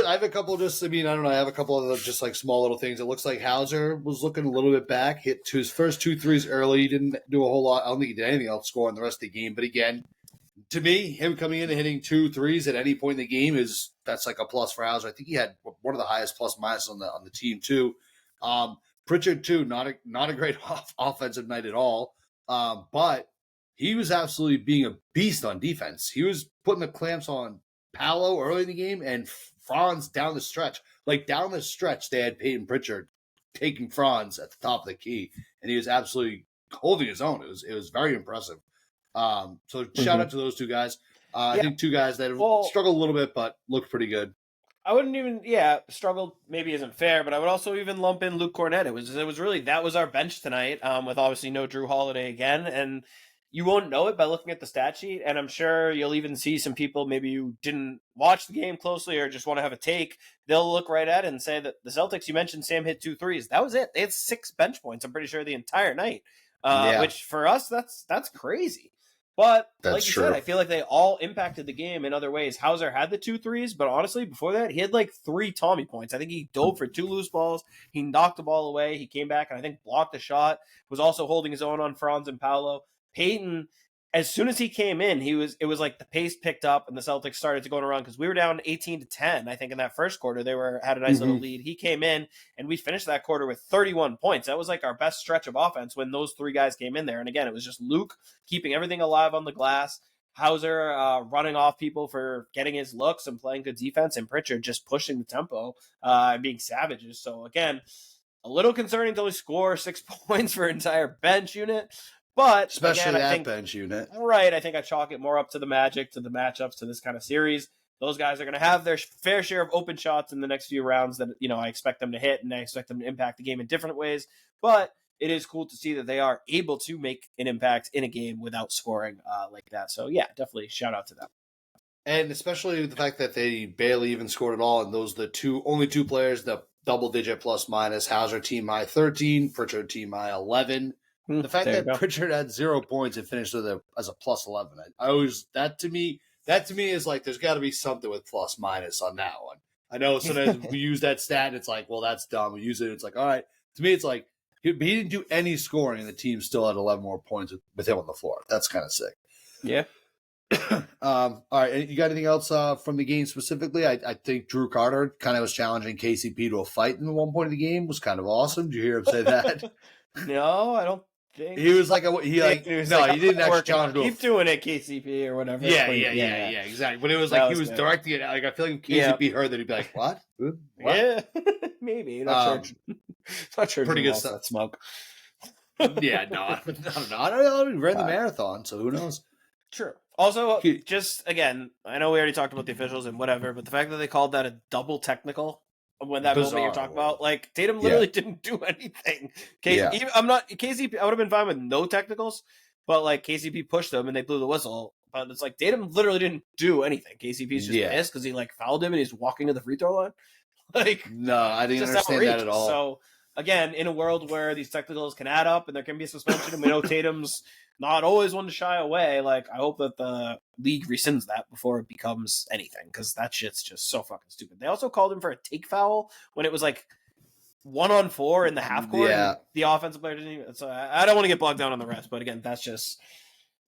I have a couple I have a couple of just like small little things. It looks like Hauser was looking a little bit back, hit to his first 2 threes early. He didn't do a whole lot. I don't think he did anything else scoring the rest of the game. But again, to me, him coming in and hitting 2 threes at any point in the game that's like a plus for Hauser. I think he had one of the highest plus minus on the team too. Pritchard too, not a great offensive night at all. But he was absolutely being a beast on defense. He was putting the clamps on Paolo early in the game and Franz down the stretch. Like down the stretch, they had Peyton Pritchard taking Franz at the top of the key, and he was absolutely holding his own. It was very impressive. So shout out to those 2 guys. I think 2 guys that have struggled a little bit, but looked pretty good. I wouldn't even, struggled maybe isn't fair, but I would also even lump in Luke Cornett. It was really, that was our bench tonight, with obviously no Drew Holiday again, and you won't know it by looking at the stat sheet, and I'm sure you'll even see some people, maybe you didn't watch the game closely or just want to have a take, they'll look right at it and say that the Celtics, you mentioned Sam hit 2 threes. That was it. They had 6 bench points, I'm pretty sure, the entire night, which for us, that's crazy. But like you said, I feel like they all impacted the game in other ways. Hauser had the 2 threes, but honestly, before that, he had like 3 Tommy points. I think he dove for 2 loose balls. He knocked the ball away. He came back and I think blocked the shot. Was also holding his own on Franz and Paolo. Peyton, as soon as he came in, it was like the pace picked up and the Celtics started to go around because we were down 18-10. I think in that first quarter they had a nice little lead. He came in and we finished that quarter with 31 points. That was like our best stretch of offense when those 3 guys came in there. And again, it was just Luke keeping everything alive on the glass, Hauser running off people for getting his looks and playing good defense, and Pritchard just pushing the tempo and being savages. So again, a little concerning to only score 6 points for an entire bench unit. But Especially again, that bench unit. Right. I think I chalk it more up to the Magic, to the matchups, to this kind of series. Those guys are going to have their fair share of open shots in the next few rounds that, I expect them to hit, and I expect them to impact the game in different ways. But it is cool to see that they are able to make an impact in a game without scoring like that. So, yeah, definitely shout out to them. And especially the fact that they barely even scored at all, and those are the only two players, the double-digit plus-minus. Hauser team high 13, Pritchard team high 11. The fact that Pritchard had 0 points and finished as a plus 11, I always that to me is like there's got to be something with plus minus on that one. I know sometimes we use that stat and it's like, well, that's dumb. We use it, it's like, all right. To me, it's like he didn't do any scoring, and the team still had 11 more points with him on the floor. That's kind of sick. Yeah. All right. You got anything else from the game specifically? I think Drew Carter kind of was challenging KCP to a fight in one point of the game. Was kind of awesome. Did you hear him say that? No, I don't. He was like he didn't actually challenge him. Keep doing it, KCP or whatever. Yeah, exactly. But it was like he was directing it. Like I feel like if KCP heard that, he'd be like, "What? Yeah, maybe. Not sure. Pretty good stuff. That smoke. Yeah, no, I don't know. I don't know. He ran the marathon, so who knows? True. Also, just again, I know we already talked about the officials and whatever, but the fact that they called that a double technical. When that moment you're talking about, like Tatum literally didn't do anything. KCP. I would have been fine with no technicals, but like KCP pushed them and they blew the whistle. But it's like Tatum literally didn't do anything. KCP's just pissed because he like fouled him and he's walking to the free throw line. Like, no, I didn't understand that at all. So again, in a world where these technicals can add up and there can be a suspension, and we know Tatum's not always one to shy away. Like, I hope that the league rescinds that before it becomes anything, because that shit's just so fucking stupid. They also called him for a take foul when it was like 1-on-4 in the half court. Yeah. The offensive player didn't even. So I don't want to get bogged down on the rest, but again, that's just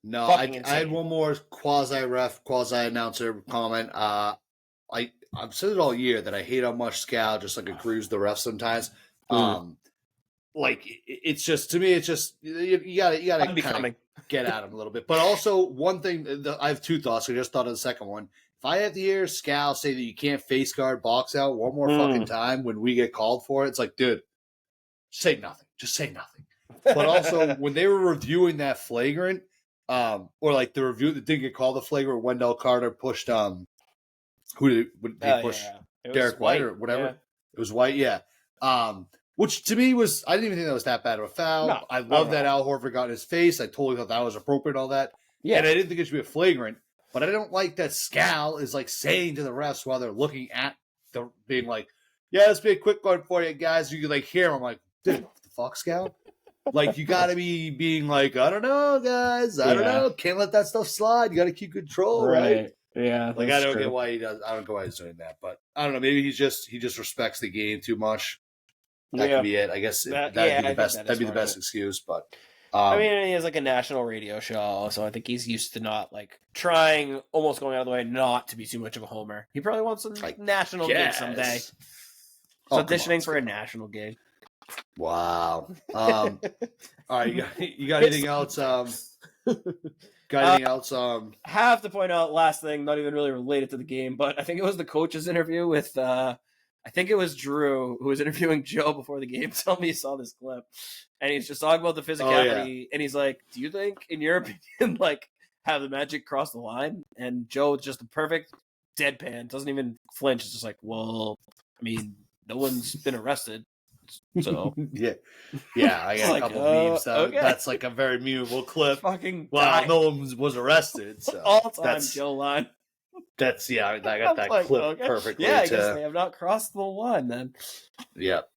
no. I had one more quasi ref, quasi announcer comment. I've said it all year that I hate how much Scal just like agrees with the refs sometimes. Like it's just, to me, it's just you gotta kind of get at him a little bit. But also one thing, I have two thoughts. I just thought of the second one. If I have to hear Scal say that you can't face guard box out one more fucking time when we get called for it, it's like, dude, say nothing. Just say nothing. But also when they were reviewing that flagrant, or like the review that didn't get called the flagrant, Wendell Carter pushed who did they push? Derek White or whatever. Yeah. It was White, yeah. Which to me was, I didn't even think that was that bad of a foul. No, I love that Al Horford got in his face. I totally thought that was appropriate, all that. Yeah. And I didn't think it should be a flagrant, but I don't like that Scal is like saying to the refs while they're looking at being like, yeah, let's be a quick one for you guys. You can like hear him. I'm like, dude, what the fuck, Scal? Like, you got to be being like, I don't know, guys. I don't know. Can't let that stuff slide. You got to keep control, right? Yeah. Like, I don't get why he does. I don't know why he's doing that, but I don't know. Maybe he just respects the game too much. That could be it. I guess that'd be the best. That'd be the best excuse. But I mean, he has like a national radio show, so I think he's used to not like trying, almost going out of the way, not to be too much of a homer. He probably wants some like national gig someday. He's auditioning for a national gig. Wow. All right, you got anything else? Got anything else? Have to point out last thing, not even really related to the game, but I think it was the coach's interview with. I think it was Drew who was interviewing Joe before the game. Tell me you saw this clip, and he's just talking about the physicality, and he's like, "Do you think, in your opinion, like have the Magic cross the line?" And Joe, just a perfect deadpan, doesn't even flinch. It's just like, "Well, I mean, no one's been arrested." So yeah, I got a couple memes. That's like a very memeable clip. Fucking no one was arrested. So all time Joe line. That's I got that like, clip perfectly. Yeah, I guess they have not crossed the line then. Yep.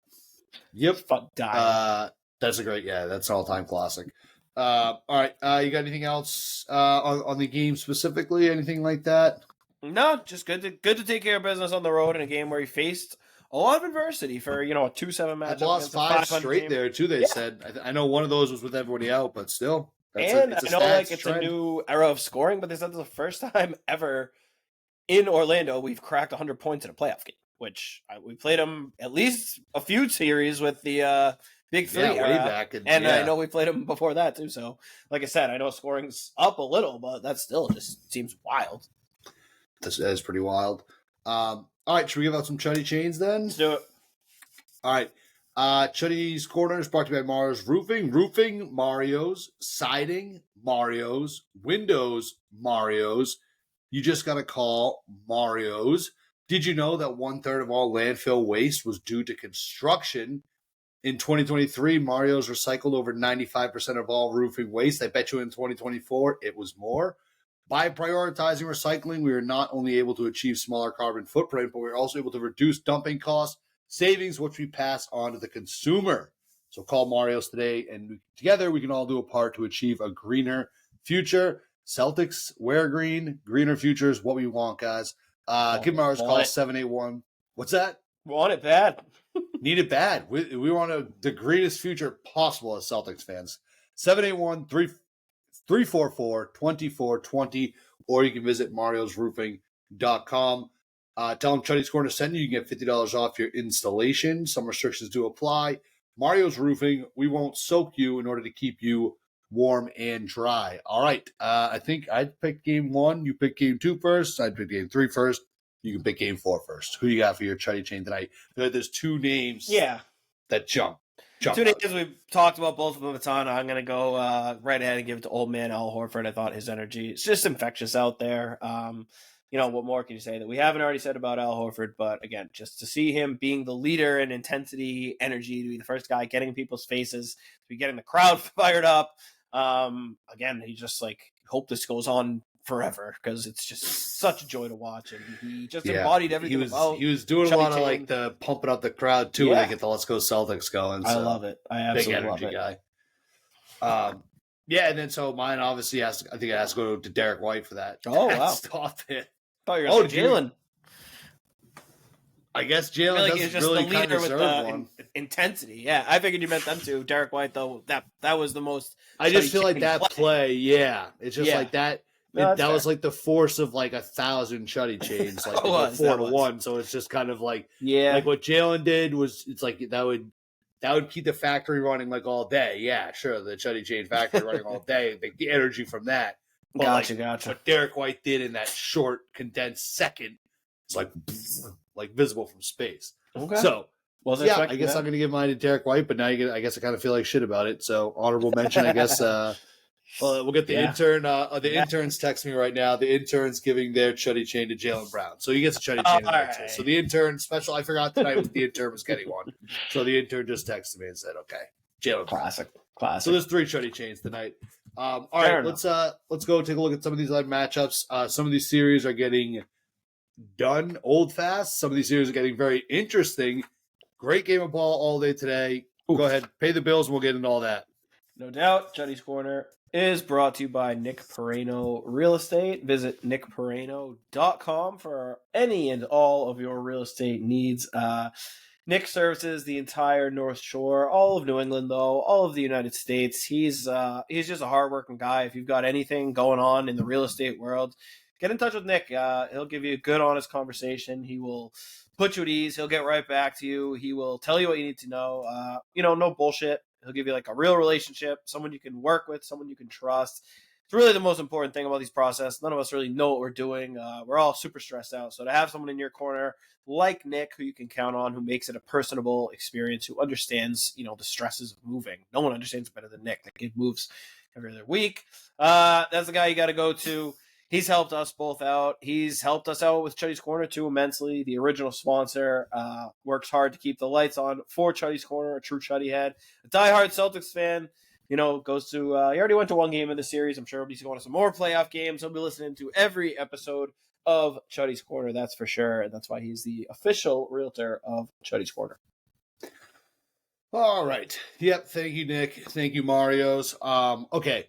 Fuck die. That's a great. Yeah, that's an all-time classic. All right, you got anything else on the game specifically? Anything like that? No, just good to take care of business on the road in a game where he faced a lot of adversity for, a 2-7 match. I lost 5 straight there, too, they said. I know one of those was with everybody out, but still. It's a new era of scoring, but they said it's the first time ever in Orlando we've cracked 100 points in a playoff game, which we played them at least a few series with the Big Three era. Way back. I know we played them before that, too. So, like I said, I know scoring's up a little, but that still just seems wild. That is pretty wild. All right, should we give out some Chuddy Chains then? Let's do it. All right. Chuddy's Corner is brought to you by Mario's Roofing, Mario's, siding, Mario's, windows, Mario's. You just got to call Mario's. Did you know that 1/3 of all landfill waste was due to construction? In 2023, Mario's recycled over 95% of all roofing waste. I bet you in 2024, it was more. By prioritizing recycling, we are not only able to achieve smaller carbon footprint, but we're also able to reduce dumping costs, savings, which we pass on to the consumer. So call Mario's today, and together we can all do a part to achieve a greener future. Celtics, wear green. Greener future is what we want, guys. Give Mario's a call, 781. What's that? Want it bad. Need it bad. We want the greenest future possible as Celtics fans. 781-344-2420, or you can visit mariosroofing.com. Tell them Chuddy's Corner send you. You can get $50 off your installation. Some restrictions do apply. Mario's Roofing, we won't soak you in order to keep you warm and dry. All right. I think I picked game 1. You picked game 2 first. I picked game 3 first. You can pick game 4 first. Who you got for your Chuddy Chain tonight? There's 2 names that jump. 2 names we've talked about, both of them a ton. I'm going to go right ahead and give it to old man Al Horford. I thought his energy is just infectious out there. What more can you say that we haven't already said about Al Horford? But again, just to see him being the leader in intensity, energy, to be the first guy getting in people's faces, to be getting the crowd fired up. Again, he just hope this goes on forever because it's just such a joy to watch, and he just embodied everything. He was doing Chuddy a lot Chain. of the pumping up the crowd too when they get the Let's Go Celtics going. So I love it. I absolutely love it. Big energy guy. And then so mine obviously has to go to Derek White for that. Oh wow! Stop it. Thought you were going to say Jaylen. I guess Jaylen doesn't just really the leader with the one. intensity. Yeah, I figured you meant them too. Derek White, though, that was the most. I just feel like that play. It's just like that. No, that was like the force of 1,000 Chuddy Chains, 4-1. So it's just kind of like what Jaylen did was it's like that would keep the factory running all day. Yeah, sure, the Chuddy Chain factory running all day. The energy from that. But Gotcha. What Derek White did in that short, condensed second, it's like visible from space. Okay. So I guess that. I'm going to give mine to Derek White, but now I guess I kind of feel like shit about it. So honorable mention, I guess. We'll get the intern. The interns text me right now. The intern's giving their Chuddy Chain to Jaylen Brown. So he gets a Chuddy Chain. Right. So the intern special. I forgot tonight the intern was getting one. So the intern just texted me and said, "Okay, Jaylen." Classic. So there's 3 Chuddy Chains tonight. All right, let's go take a look at some of these live matchups. Some of these series are getting done old fast. Some of these series are getting very interesting. Great game of ball all day today. Go ahead, pay the bills, and we'll get into all that. No doubt. Chuddy's Corner is brought to you by Nick Perrano Real Estate. Visit nickperrano.com for any and all of your real estate needs. Nick services the entire North Shore, all of New England, though, all of the United States. He's just a hardworking guy. If you've got anything going on in the real estate world, get in touch with Nick. He'll give you a good, honest conversation. He will put you at ease. He'll get right back to you. He will tell you what you need to know. No bullshit. He'll give you a real relationship, someone you can work with, someone you can trust. It's really the most important thing about these process. None of us really know what we're doing. We're all super stressed out. So to have someone in your corner like Nick, who you can count on, who makes it a personable experience, who understands, the stresses of moving. No one understands it better than Nick. The kid moves every other week. That's the guy you got to go to. He's helped us both out. He's helped us out with Chuddy's Corner too immensely. The original sponsor works hard to keep the lights on for Chuddy's Corner, a true Chuddy head. A diehard Celtics fan, goes to he already went to 1 game of the series. I'm sure he's going to some more playoff games. He'll be listening to every episode of Chuddy's Corner, that's for sure. And that's why he's the official realtor of Chuddy's Corner. All right. Yep. Thank you, Nick. Thank you, Marios. Okay.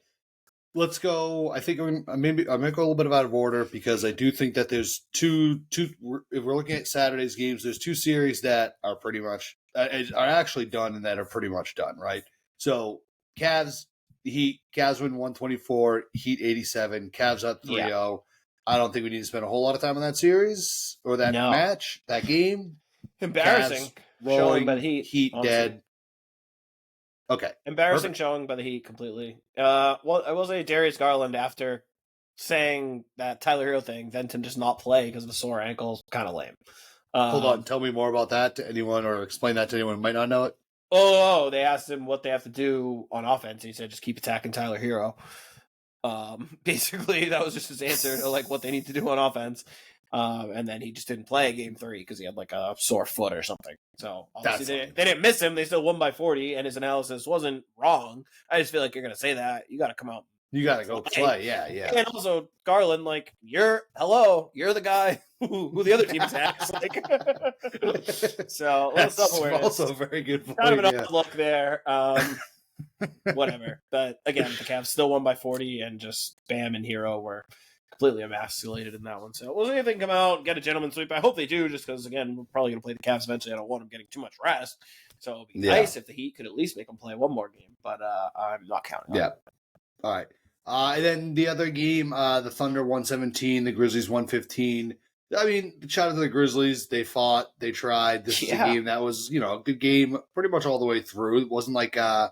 Let's go. I think I might go a little bit out of order because I do think that there's two. If we're looking at Saturday's games, there's 2 series that are pretty much are actually done and that are pretty much done, right? So Cavs win 124, Heat 87, Cavs up 3-0. Yeah. I don't think we need to spend a whole lot of time on that series or that match, that game. Embarrassing showing by the Heat honestly. Dead. Okay. Embarrassing Perfect. Showing by the Heat completely. I will say Darius Garland, after saying that Tyler Hero thing, then to just not play because of a sore ankle is kind of lame. Hold on. Tell me more about that to anyone or explain that to anyone who might not know it. They asked him what they have to do on offense. And he said, just keep attacking Tyler Hero. Basically, that was just his answer to like what they need to do on offense. And then he just didn't play game 3 because he had like a sore foot or something. So obviously they didn't miss him. They still won by 40, and his analysis wasn't wrong. I just feel like you're going to say that. You got to come out. You got to go play. Yeah. And also, Garland, like, you're the guy who the other team attacks. Like, so, a little self-awareness. Also a very good point. Kind of an outlook there. Whatever. But, again, the Cavs still won by 40, and just Bam and Hero were completely emasculated in that one. So, we'll see if they can come out, get a gentleman's sweep. I hope they do, just because, again, we're probably going to play the Cavs eventually. I don't want them getting too much rest. So, it would be nice if the Heat could at least make them play one more game. But I'm not counting on it. All right. And then the other game, the Thunder 117, the Grizzlies 115. I mean, shout out to the Grizzlies. They fought, they tried. This is a game that was, a good game pretty much all the way through. It wasn't like, I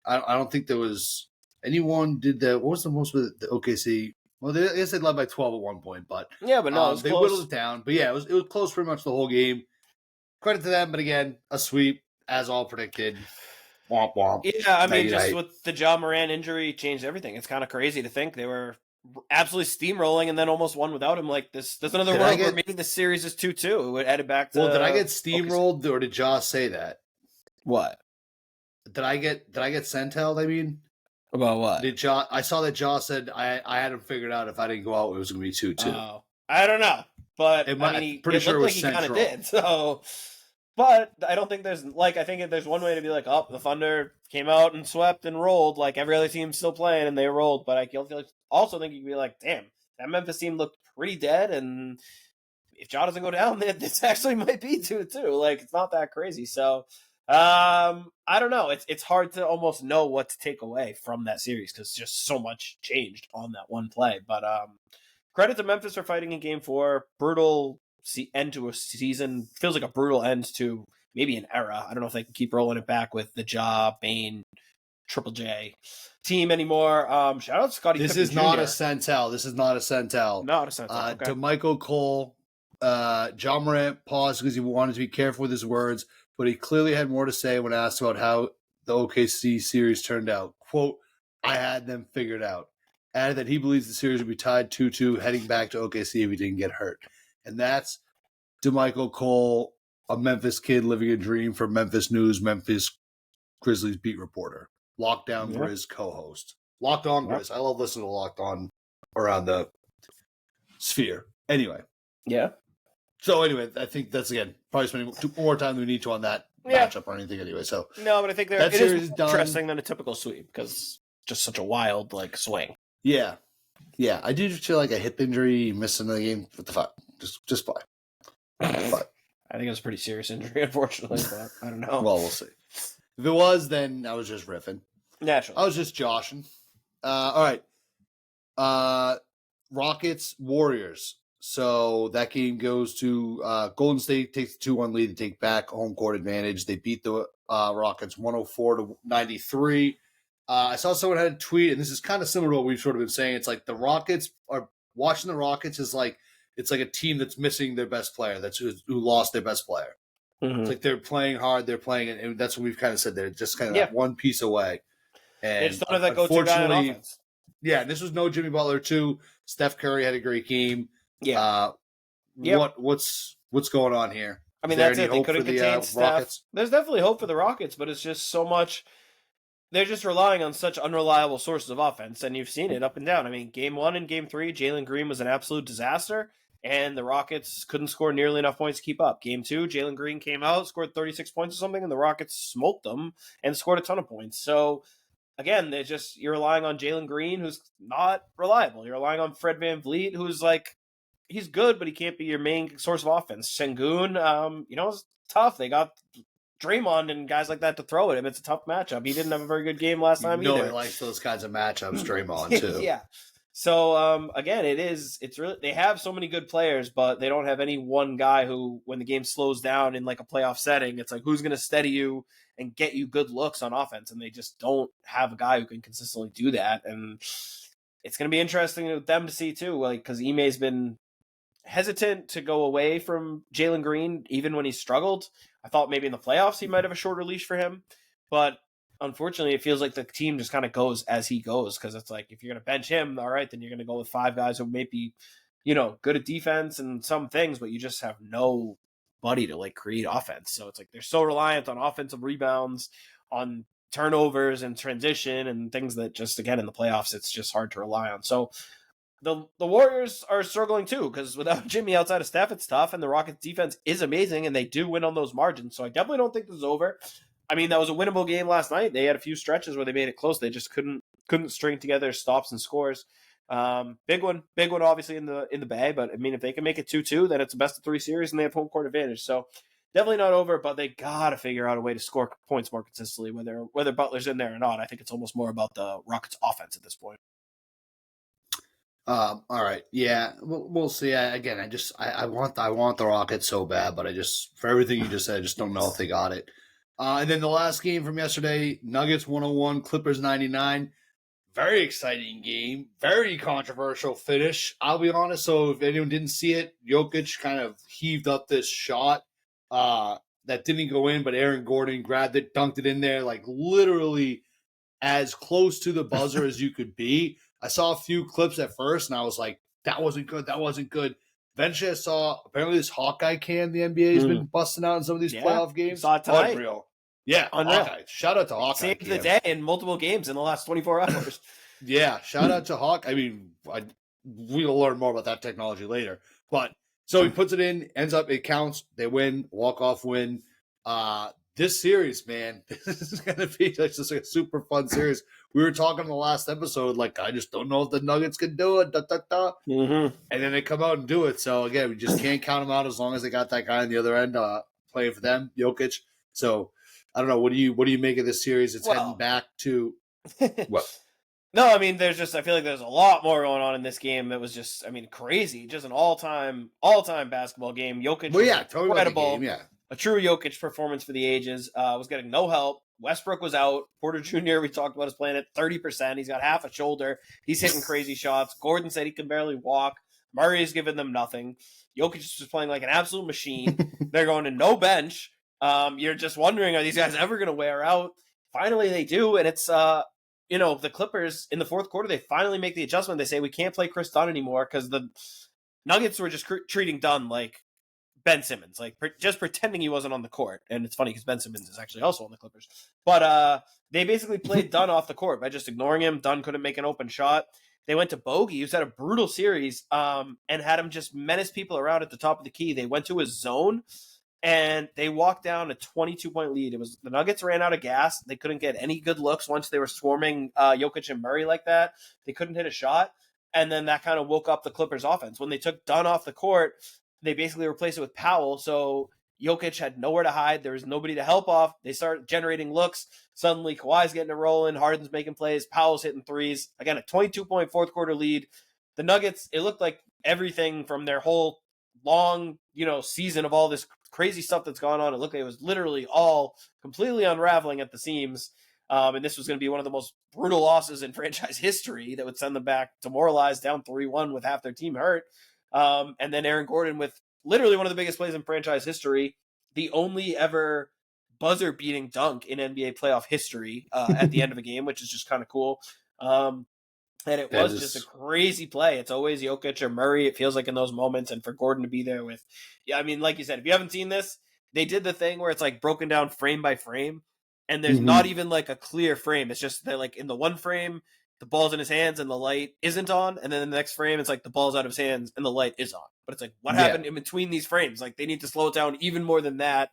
don't think there was anyone what was the most with the OKC? Well, I guess they led by 12 at one point, but yeah, but no, it was they close. whittled it down. But yeah, it was close pretty much the whole game. Credit to them, but again, a sweep as all predicted. Womp womp. Yeah, I mean, just with the Ja Morant injury changed everything. It's kind of crazy to think they were absolutely steamrolling and then almost won without him. Like this, there's another world where maybe the series is 2-2. It would add it back to. Well, did I get steamrolled or did Ja say that? What? Did I get sentel? I mean, about what? Did Ja? I saw that Ja said I had him figured out if I didn't go out, it was going to be 2-2. Oh, I don't know, but I'm pretty sure it was like he kind of central. did. So. But I don't think there's I think there's one way to be like, oh, the Thunder came out and swept and rolled, like every other team's still playing and they rolled. But I also think you could be like, damn, that Memphis team looked pretty dead, and if Ja doesn't go down, this actually might be 2-2. Like, it's not that crazy. So I don't know. It's hard to almost know what to take away from that series because just so much changed on that one play. But credit to Memphis for fighting in Game 4. Brutal end to a season. Feels like a brutal end to maybe an era. I don't know if they can keep rolling it back with the Ja, Bane, Triple J team anymore. Shout out to Scottie This Pippen is not Jr. a centel. This is not a centel. Not a centel. Okay. To Michael Cole, Ja Morant paused because he wanted to be careful with his words, but he clearly had more to say when asked about how the OKC series turned out. Quote, I had them figured out. Added that he believes the series would be tied 2-2 heading back to OKC if he didn't get hurt. And that's DeMichael Cole, a Memphis kid living a dream for Memphis News, Memphis Grizzlies beat reporter. Lockdown Grizz co-host. Locked On Grizz. I love listening to Locked On around the sphere. Anyway. Yeah. So anyway, I think that's, again, probably spending more time than we need to on that matchup or anything anyway. So no, but I think it is interesting than a typical sweep because just such a wild swing. Yeah. Yeah. I do feel like a hip injury, missing the game. What the fuck? Just play. But I think it was a pretty serious injury, unfortunately, but I don't know. Well, we'll see. If it was, then I was just riffing. Naturally. I was just joshing. All right. Rockets, Warriors. So that game goes to Golden State takes the 2-1 lead to take back home court advantage. They beat the Rockets 104-93. I saw someone had a tweet, and this is kind of similar to what we've sort of been saying. It's like the Rockets are watching the Rockets is like it's like a team that's missing their best player, who lost their best player. Mm-hmm. It's like they're playing hard, they're playing, and that's what we've kind of said. They're just kind of like one piece away. And it's not that go-to guy on offense. Yeah, and this was no Jimmy Butler too. Steph Curry had a great game. Yeah. What's going on here? I mean, that's it. They couldn't contain Steph. Rockets? There's definitely hope for the Rockets, but it's just so much. They're just relying on such unreliable sources of offense, and you've seen it up and down. I mean, Game 1 and Game 3, Jalen Green was an absolute disaster, and the Rockets couldn't score nearly enough points to keep up. Game 2, Jalen Green came out, scored 36 points or something, and the Rockets smoked them and scored a ton of points. So, again, you're relying on Jalen Green, who's not reliable. You're relying on Fred VanVleet, who's he's good, but he can't be your main source of offense. Sengun, it's tough. They got Draymond and guys like that to throw at him. It's a tough matchup. He didn't have a very good game last time either. He likes those kinds of matchups, Draymond, too. Yeah. So, again, it's really, they have so many good players, but they don't have any one guy who, when the game slows down in a playoff setting, it's like, who's going to steady you and get you good looks on offense? And they just don't have a guy who can consistently do that. And it's going to be interesting with them to see, too, because Ime's been hesitant to go away from Jalen Green, even when he struggled. I thought maybe in the playoffs he might have a shorter leash for him. But unfortunately, it feels like the team just kind of goes as he goes, because it's like, if you're going to bench him, all right, then you're going to go with 5 guys who may be, good at defense and some things, but you just have nobody to like create offense. So it's like they're so reliant on offensive rebounds, on turnovers and transition and things that just, again, in the playoffs, it's just hard to rely on. So the Warriors are struggling too, because without Jimmy outside of Steph, it's tough, and the Rockets defense is amazing, and they do win on those margins. So I definitely don't think this is over. I mean, that was a winnable game last night. They had a few stretches where they made it close. They just couldn't string together stops and scores. Big one, obviously in the bag. But I mean, if they can make it 2-2, then it's a best of 3 series, and they have home court advantage. So definitely not over. But they gotta figure out a way to score points more consistently, whether Butler's in there or not. I think it's almost more about the Rockets' offense at this point. All right, yeah, we'll see. Again, I want the Rockets so bad, but for everything you just said, I just don't know if they got it. And then the last game from yesterday, Nuggets 101, Clippers 99. Very exciting game, very controversial finish. I'll be honest. So if anyone didn't see it, Jokic kind of heaved up this shot that didn't go in, but Aaron Gordon grabbed it, dunked it in there, like literally as close to the buzzer as you could be. I saw a few clips at first, and I was like, that wasn't good. Eventually, I saw, apparently this Hawkeye cam the NBA has been busting out in some of these playoff games. Saw it tonight. Unreal. Yeah, unreal. Hawkeye. Shout out to Hawkeye. Saved the day in multiple games in the last 24 hours. Yeah, shout out to Hawkeye. I mean, we'll learn more about that technology later. But, so he puts it in, ends up, it counts, they win, walk-off win. This series, man, this is going to be just like a super fun series. We were talking in the last episode, like, I just don't know if the Nuggets can do it, Mm-hmm. And then they come out and do it. So, again, we just can't count them out as long as they got that guy on the other end playing for them, Jokic. So, I don't know. What do you make of this series? It's heading back to what? No, I mean, I feel like there's a lot more going on in this game that was just, crazy. Just an all-time basketball game. Jokic was incredible. Game, yeah. A true Jokic performance for the ages. Was getting no help. Westbrook was out. Porter Jr., we talked about, is playing at 30%. He's got half a shoulder. He's hitting crazy shots. Gordon said he can barely walk. Murray's giving them nothing. Jokic is just playing like an absolute machine. They're going to no bench. You're just wondering, are these guys ever going to wear out? Finally, they do, and it's the Clippers in the fourth quarter. They finally make the adjustment. They say we can't play Chris Dunn anymore because the Nuggets were just treating Dunn like Ben Simmons, like just pretending he wasn't on the court. And it's funny because Ben Simmons is actually also on the Clippers. But they basically played Dunn off the court by just ignoring him. Dunn couldn't make an open shot. They went to Bogey, who's had a brutal series, and had him just menace people around at the top of the key. They went to his zone. And they walked down a 22-point lead. It was the Nuggets ran out of gas. They couldn't get any good looks once they were swarming Jokic and Murray like that. They couldn't hit a shot. And then that kind of woke up the Clippers offense. When they took Dunn off the court, they basically replaced it with Powell. So Jokic had nowhere to hide. There was nobody to help off. They started generating looks. Suddenly Kawhi's getting it rolling. Harden's making plays. Powell's hitting threes. Again, a 22-point fourth quarter lead. The Nuggets, it looked like everything from their whole long, season of all this crazy stuff that's gone on. It looked like it was literally all completely unraveling at the seams. And this was going to be one of the most brutal losses in franchise history that would send them back demoralized, down 3-1 with half their team hurt. And then Aaron Gordon with literally one of the biggest plays in franchise history, the only ever buzzer-beating dunk in NBA playoff history at the end of a game, which is just kind of cool. And it was just a crazy play. It's always Jokic or Murray, it feels like, in those moments. And for Gordon to be there with, like you said, if you haven't seen this, they did the thing where it's like broken down frame by frame. And there's not even like a clear frame. It's just that like in the one frame, the ball's in his hands and the light isn't on. And then in the next frame, it's like the ball's out of his hands and the light is on. But it's like, what happened in between these frames? Like they need to slow it down even more than that.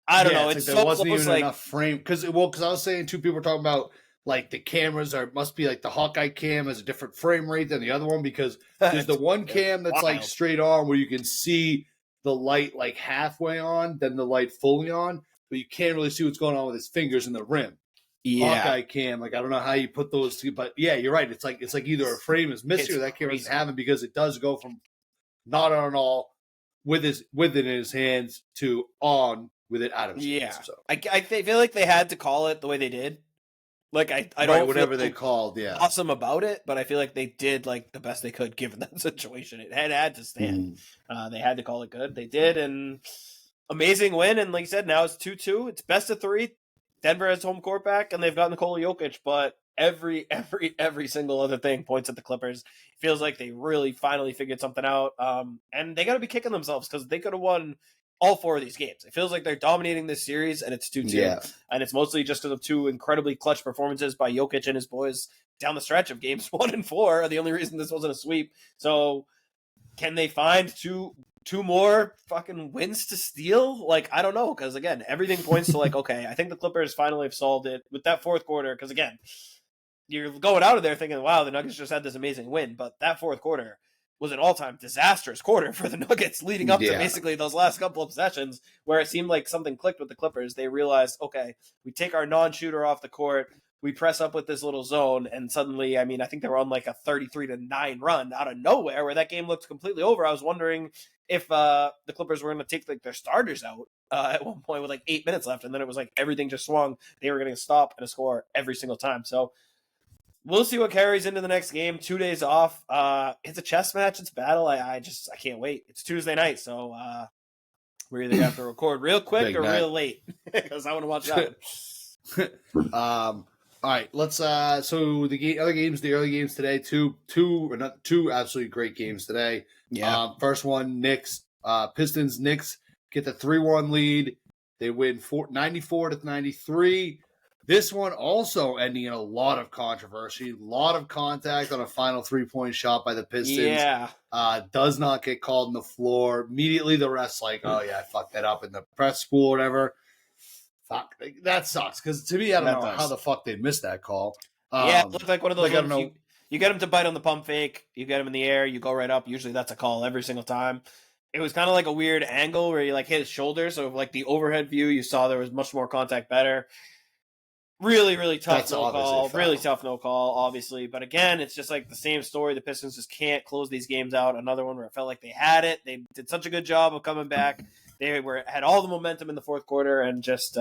I don't know. It's like so there wasn't close, even enough frame. Because I was saying, two people were talking about, like the cameras must be like the Hawkeye cam has a different frame rate than the other one, because there's the one cam that's like straight on where you can see the light like halfway on, then the light fully on, but you can't really see what's going on with his fingers in the rim. Hawkeye cam, like I don't know how you put those two, but yeah, you're right. It's like either a frame is missing or that camera doesn't have it, because it does go from not on all with it in his hands to on with it out of his hands. So I feel like they had to call it the way they did. Like I don't whatever feel they called, awesome about it, but I feel like they did like the best they could given that situation. It had to stand. They had to call it good. They did, and amazing win. And like you said, now it's 2-2. It's best of 3. Denver has home court back, and they've got Nikola Jokic, but every single other thing points at the Clippers. It feels like they really finally figured something out, and they got to be kicking themselves because they could have won all 4 of these games. It feels like they're dominating this series, and it's 2-2. Yeah. And it's mostly just because of 2 incredibly clutch performances by Jokic and his boys down the stretch of games 1 and 4 are the only reason this wasn't a sweep. So can they find two more fucking wins to steal? Like, I don't know, because again, everything points to like, okay, I think the Clippers finally have solved it with that fourth quarter, because again, you're going out of there thinking, wow, the Nuggets just had this amazing win, but that fourth quarter was an all-time disastrous quarter for the Nuggets leading up to basically those last couple of possessions where it seemed like something clicked with the Clippers. They realized, okay, we take our non-shooter off the court, we press up with this little zone, and suddenly, I mean, I think they were on like a 33-9 run out of nowhere where that game looked completely over. I was wondering if the Clippers were going to take like their starters out at one point with like 8 minutes left, and then it was like everything just swung. They were getting a stop and a score every single time. So we'll see what carries into the next game. 2 days off. It's a chess match. It's a battle. I can't wait. It's Tuesday night, so we're either have to record real quick or real late because I want to watch that. All right, let's. So the early games today, two absolutely great games today. Yeah. First one, Knicks, Pistons. Knicks get the 3-1 lead. They win 94-93. This one also ending in a lot of controversy, a lot of contact on a final 3-point shot by the Pistons. Yeah. Does not get called on the floor. Immediately the ref's like, oh yeah, I fucked that up in the press school or whatever. Fuck, that sucks. Because to me, I don't know how the fuck they missed that call. Yeah, it looked like one of those ones you get him to bite on the pump fake, you get him in the air, you go right up. Usually that's a call every single time. It was kind of like a weird angle where you like hit his shoulder. So like the overhead view, you saw there was much more contact better. Really, really tough no call. Really tough no call, obviously. But again, it's just like the same story. The Pistons just can't close these games out. Another one where it felt like they had it. They did such a good job of coming back. They had all the momentum in the fourth quarter, and just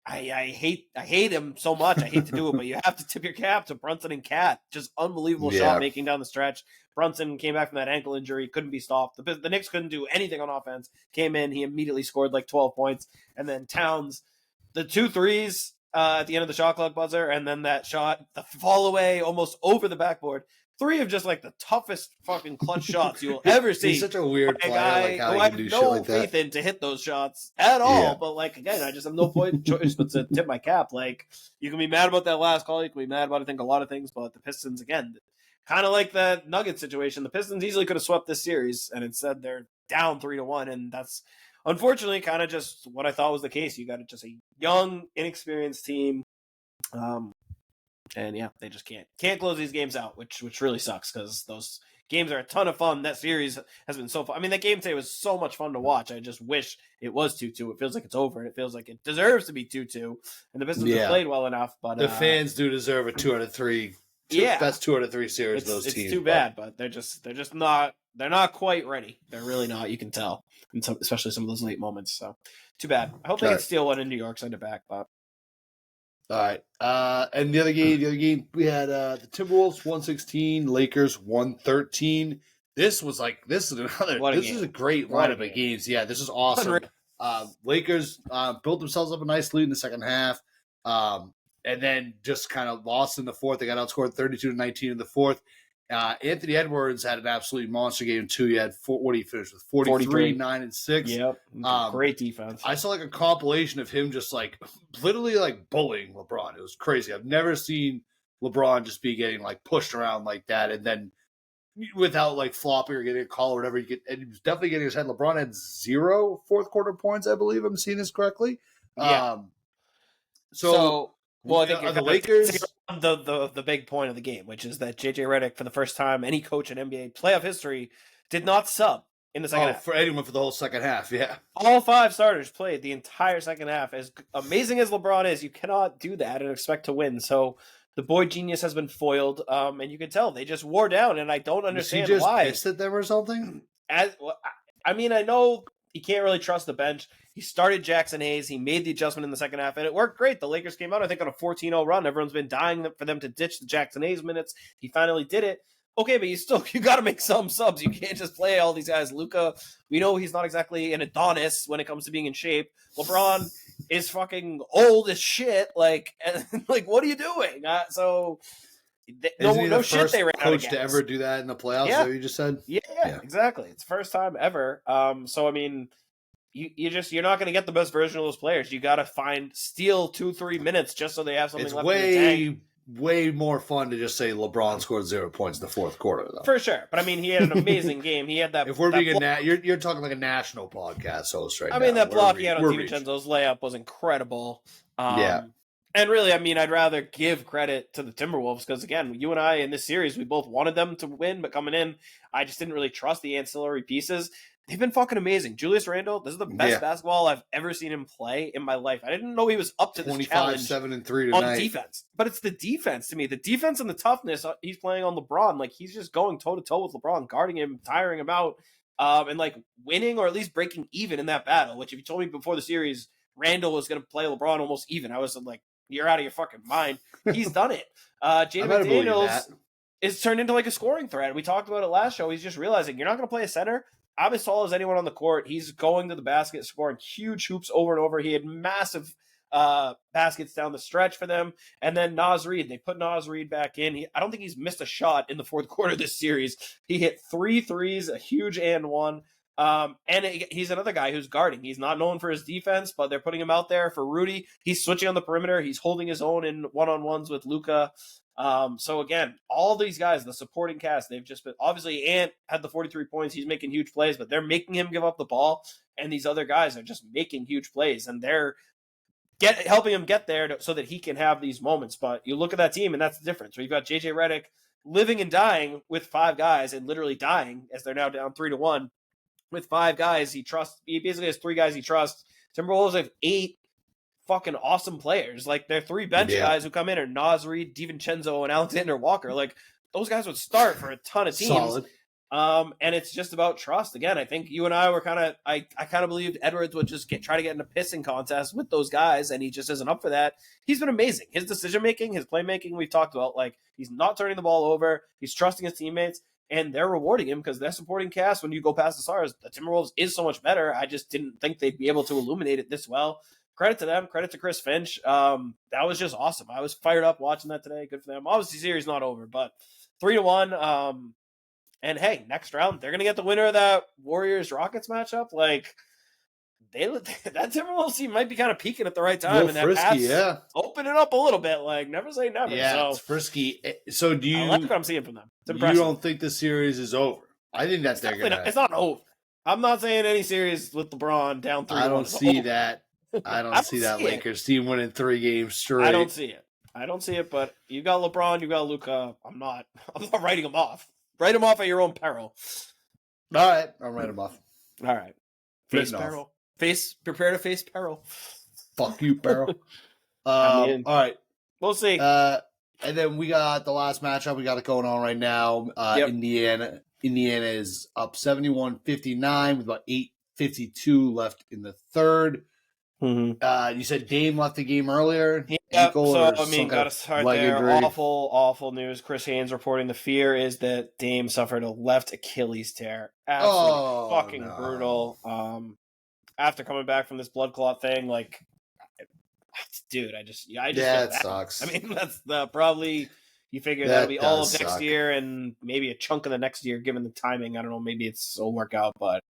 I hate him so much. I hate to do it, but you have to tip your cap to Brunson and Cat. Just unbelievable shot making down the stretch. Brunson came back from that ankle injury, couldn't be stopped. The Knicks couldn't do anything on offense. Came in, he immediately scored like 12 points, and then Towns, the 2 threes at the end of the shot clock buzzer, and then that shot, the fall away almost over the backboard. 3 of just like the toughest fucking clutch shots you'll ever see. He's such a weird player. Like how I have no faith in to hit those shots at all. Yeah. But like again, I just have no choice but to tip my cap. Like you can be mad about that last call. You can be mad about I think a lot of things, but the Pistons again, kind of like the Nuggets situation. The Pistons easily could have swept this series, and instead they're down 3-1, and that's unfortunately kind of just what I thought was the case. You got just a young, inexperienced team. And yeah, they just can't close these games out, which really sucks because those games are a ton of fun. That series has been so fun. I mean, that game today was so much fun to watch. I just wish it was 2-2. It feels like it's over, and it feels like it deserves to be 2-2. And the Pistons have played well enough, but the fans do deserve a 2 out of 3. Best 2 out of 3 series. Those teams. It's too bad, but they're just not. They're not quite ready. They're really not. You can tell, especially some of those late moments. So too bad. I hope they can steal one in New York, send it back, but. All right. And the other game, we had the Timberwolves 116, Lakers 113. This is a great lineup of games. Yeah, this is awesome. Lakers built themselves up a nice lead in the second half, and then just kind of lost in the fourth. They got outscored 32-19 in the fourth. Anthony Edwards had an absolute monster game too. He had he finished with 43, 9 and 6. Yep, great defense. I saw like a compilation of him just like literally like bullying LeBron. It was crazy. I've never seen LeBron just be getting like pushed around like that, and then without like flopping or getting a call or whatever. And he was definitely getting his head. LeBron had 0 fourth quarter points, I believe. I'm seeing this correctly. Yeah. Well, I think the Lakers. The big point of the game, which is that JJ Redick, for the first time any coach in NBA playoff history, did not sub in the second half. For anyone for the whole second half, yeah. All 5 starters played the entire second half. As amazing as LeBron is, you cannot do that and expect to win. So the boy genius has been foiled, and you can tell they just wore down, and I don't understand why. Pissed at them or something? I know he can't really trust the bench. He started Jackson Hayes. He made the adjustment in the second half, and it worked great. The Lakers came out, I think, on a 14-0 run. Everyone's been dying for them to ditch the Jackson Hayes minutes. He finally did it. Okay, but you got to make some subs. You can't just play all these guys. Luka, we know he's not exactly an Adonis when it comes to being in shape. LeBron is fucking old as shit. Like, and, like, what are you doing? Isn't he the first they ran out of coach gas. to ever do that in the playoffs? Yeah. That you just said? Yeah, exactly. It's the first time ever. So I mean, you're not going to get the best version of those players. You got to steal 2-3 minutes just so they have something It's left in the tank. way more fun to just say LeBron scored 0 points in the fourth quarter, though. For sure. But I mean, he had an amazing game. He had that. If we're that being block. you're talking like a national podcast host right now. I mean, that block he had on we're DiVincenzo's layup was incredible. Yeah. And really, I mean, I'd rather give credit to the Timberwolves because, again, you and I in this series, we both wanted them to win, but coming in, I just didn't really trust the ancillary pieces. They've been fucking amazing. Julius Randle, this is the best basketball I've ever seen him play in my life. I didn't know he was up to this challenge 7 and 3 tonight. on defense. But it's the defense to me. The defense and the toughness he's playing on LeBron. Like, he's just going toe-to-toe with LeBron, guarding him, tiring him out, and, like, winning or at least breaking even in that battle, which if you told me before the series Randle was going to play LeBron almost even, I was like, you're out of your fucking mind. He's done it. Jaden McDaniels is turned into like a scoring threat. We talked about it last show. He's just realizing you're not going to play a center. I'm as tall as anyone on the court. He's going to the basket, scoring huge hoops over and over. He had massive baskets down the stretch for them. And then Naz Reid, they put Naz Reid back in. I don't think he's missed a shot in the fourth quarter of this series. He hit 3 threes, a huge and one. He's another guy who's guarding. He's not known for his defense, but they're putting him out there for Rudy. He's switching on the perimeter. He's holding his own in one-on-ones with Luka. So again, all these guys, the supporting cast, they've just been, obviously Ant had the 43 points. He's making huge plays, but they're making him give up the ball. And these other guys are just making huge plays, and they're helping him get there so that he can have these moments. But you look at that team, and that's the difference. We've got JJ Redick living and dying with 5 guys, and literally dying as they're now down 3-1. With 5 guys he trusts. He basically has 3 guys he trusts. Timberwolves have 8 fucking awesome players. Like, their 3 bench guys who come in are Naz Reid, DiVincenzo, and Alexander Walker. Like, those guys would start for a ton of teams. Solid. And it's just about trust. Again, I think you and I were I kind of believed Edwards would just try to get in a pissing contest with those guys, and he just isn't up for that. He's been amazing. His decision-making, his playmaking, we've talked about. Like, he's not turning the ball over. He's trusting his teammates. And they're rewarding him because they're supporting cast. When you go past the stars, the Timberwolves is so much better. I just didn't think they'd be able to illuminate it this well. Credit to them. Credit to Chris Finch. That was just awesome. I was fired up watching that today. Good for them. Obviously, the series not over, but 3-1. And hey, next round, they're going to get the winner of that Warriors-Rockets matchup. Like, that Timberwolves team might be kind of peaking at the right time. And that frisky, open it up a little bit. Like, never say never. Yeah, so, it's frisky. So do you... I like what I'm seeing from them. It's you impressive. don't think the series is over? I think that's It's not over. I'm not saying any series with LeBron down 3-1. I don't see over. that. I don't see that Lakers team winning 3 games straight. I don't see it. But you got LeBron, you got Luka. I'm not writing them off. Write them off at your own peril. All right, I'll write them off. All right. Face peril. Prepare to face peril. Fuck you, peril. I mean, all right. We'll see. And then we got the last matchup. We got it going on right now. Indiana is up 71-59 with about 8:52 left in the third. Mm-hmm. You said Dame left the game earlier. Yeah, so I mean, got to start there. Injury. Awful news. Chris Haynes reporting the fear is that Dame suffered a left Achilles tear. Absolutely fucking brutal. After coming back from this blood clot thing, like, dude, I just it sucks. I mean, that's probably you figure that'll be all of next year and maybe a chunk of the next year, given the timing. I don't know, maybe it'll work out, but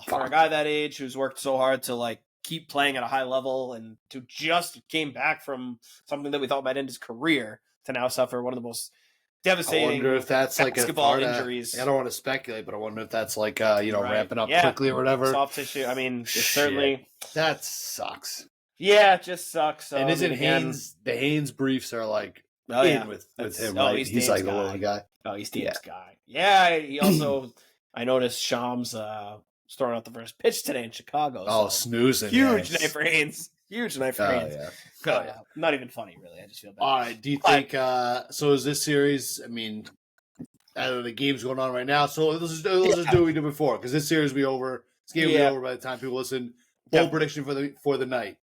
for a guy that age who's worked so hard to like keep playing at a high level and to just came back from something that we thought might end his career to now suffer one of the most devastating. I wonder if that's like basketball injuries. I don't want to speculate, but I wonder if that's like ramping up quickly or whatever. Soft tissue. I mean, certainly that sucks. Yeah, it just sucks. And isn't Haynes? The Haynes briefs are like with him. Right? He's like the little guy. Oh, he's Dame's guy. Yeah. He also, I noticed Shams throwing out the first pitch today in Chicago. So snoozing. Huge night for Haynes. Huge night for Haynes. Yeah. Not even funny, really. I just feel bad. All right. Do you think? So is this series? I mean, I don't know, the game's going on right now. So let's just do what we did before, because this series will be over. This game will be over by the time people listen. Bold prediction for the night.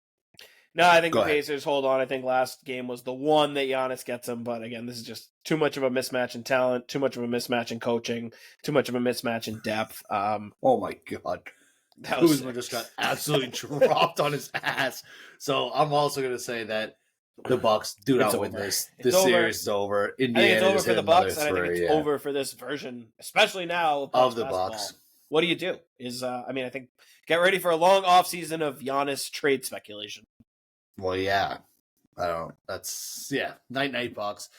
No, I think the Pacers hold on. I think last game was the one that Giannis gets them. But again, this is just too much of a mismatch in talent, too much of a mismatch in coaching, too much of a mismatch in depth. Oh my God. That was Kuzma sick. just got absolutely dropped on his ass. So I'm also going to say that the Bucks do It's not win over. this. It's This over. series is over. I think Indiana it's over just for hit the another Bucks, and I think it's three, yeah. over for this version, especially now Of the basketball. Bucks. What do you do? I think get ready for a long offseason of Giannis trade speculation. Well, yeah. I don't. Night, Bucks.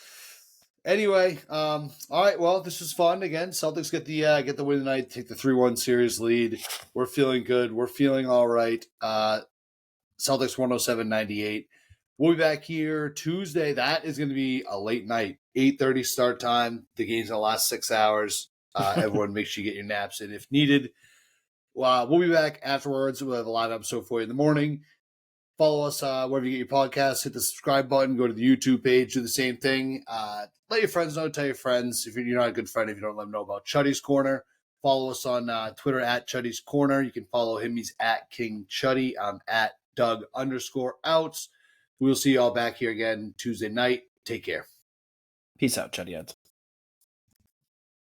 Anyway, all right. Well, this was fun again. Celtics get the win tonight. Take the 3-1 series lead. We're feeling good. We're feeling all right. Celtics 107-98. We'll be back here Tuesday. That is going to be a late night, 8:30 start time. The game's going to last 6 hours. Everyone, make sure you get your naps in if needed. We'll be back afterwards. We'll have a live episode for you in the morning. Follow us wherever you get your podcasts. Hit the subscribe button. Go to the YouTube page. Do the same thing. Let your friends know. Tell your friends. If you're not a good friend, if you don't let them know about Chuddy's Corner, follow us on Twitter at Chuddy's Corner. You can follow him. He's at King Chuddy. I'm at Doug_outs. We'll see you all back here again Tuesday night. Take care. Peace out, Chuddy Heads.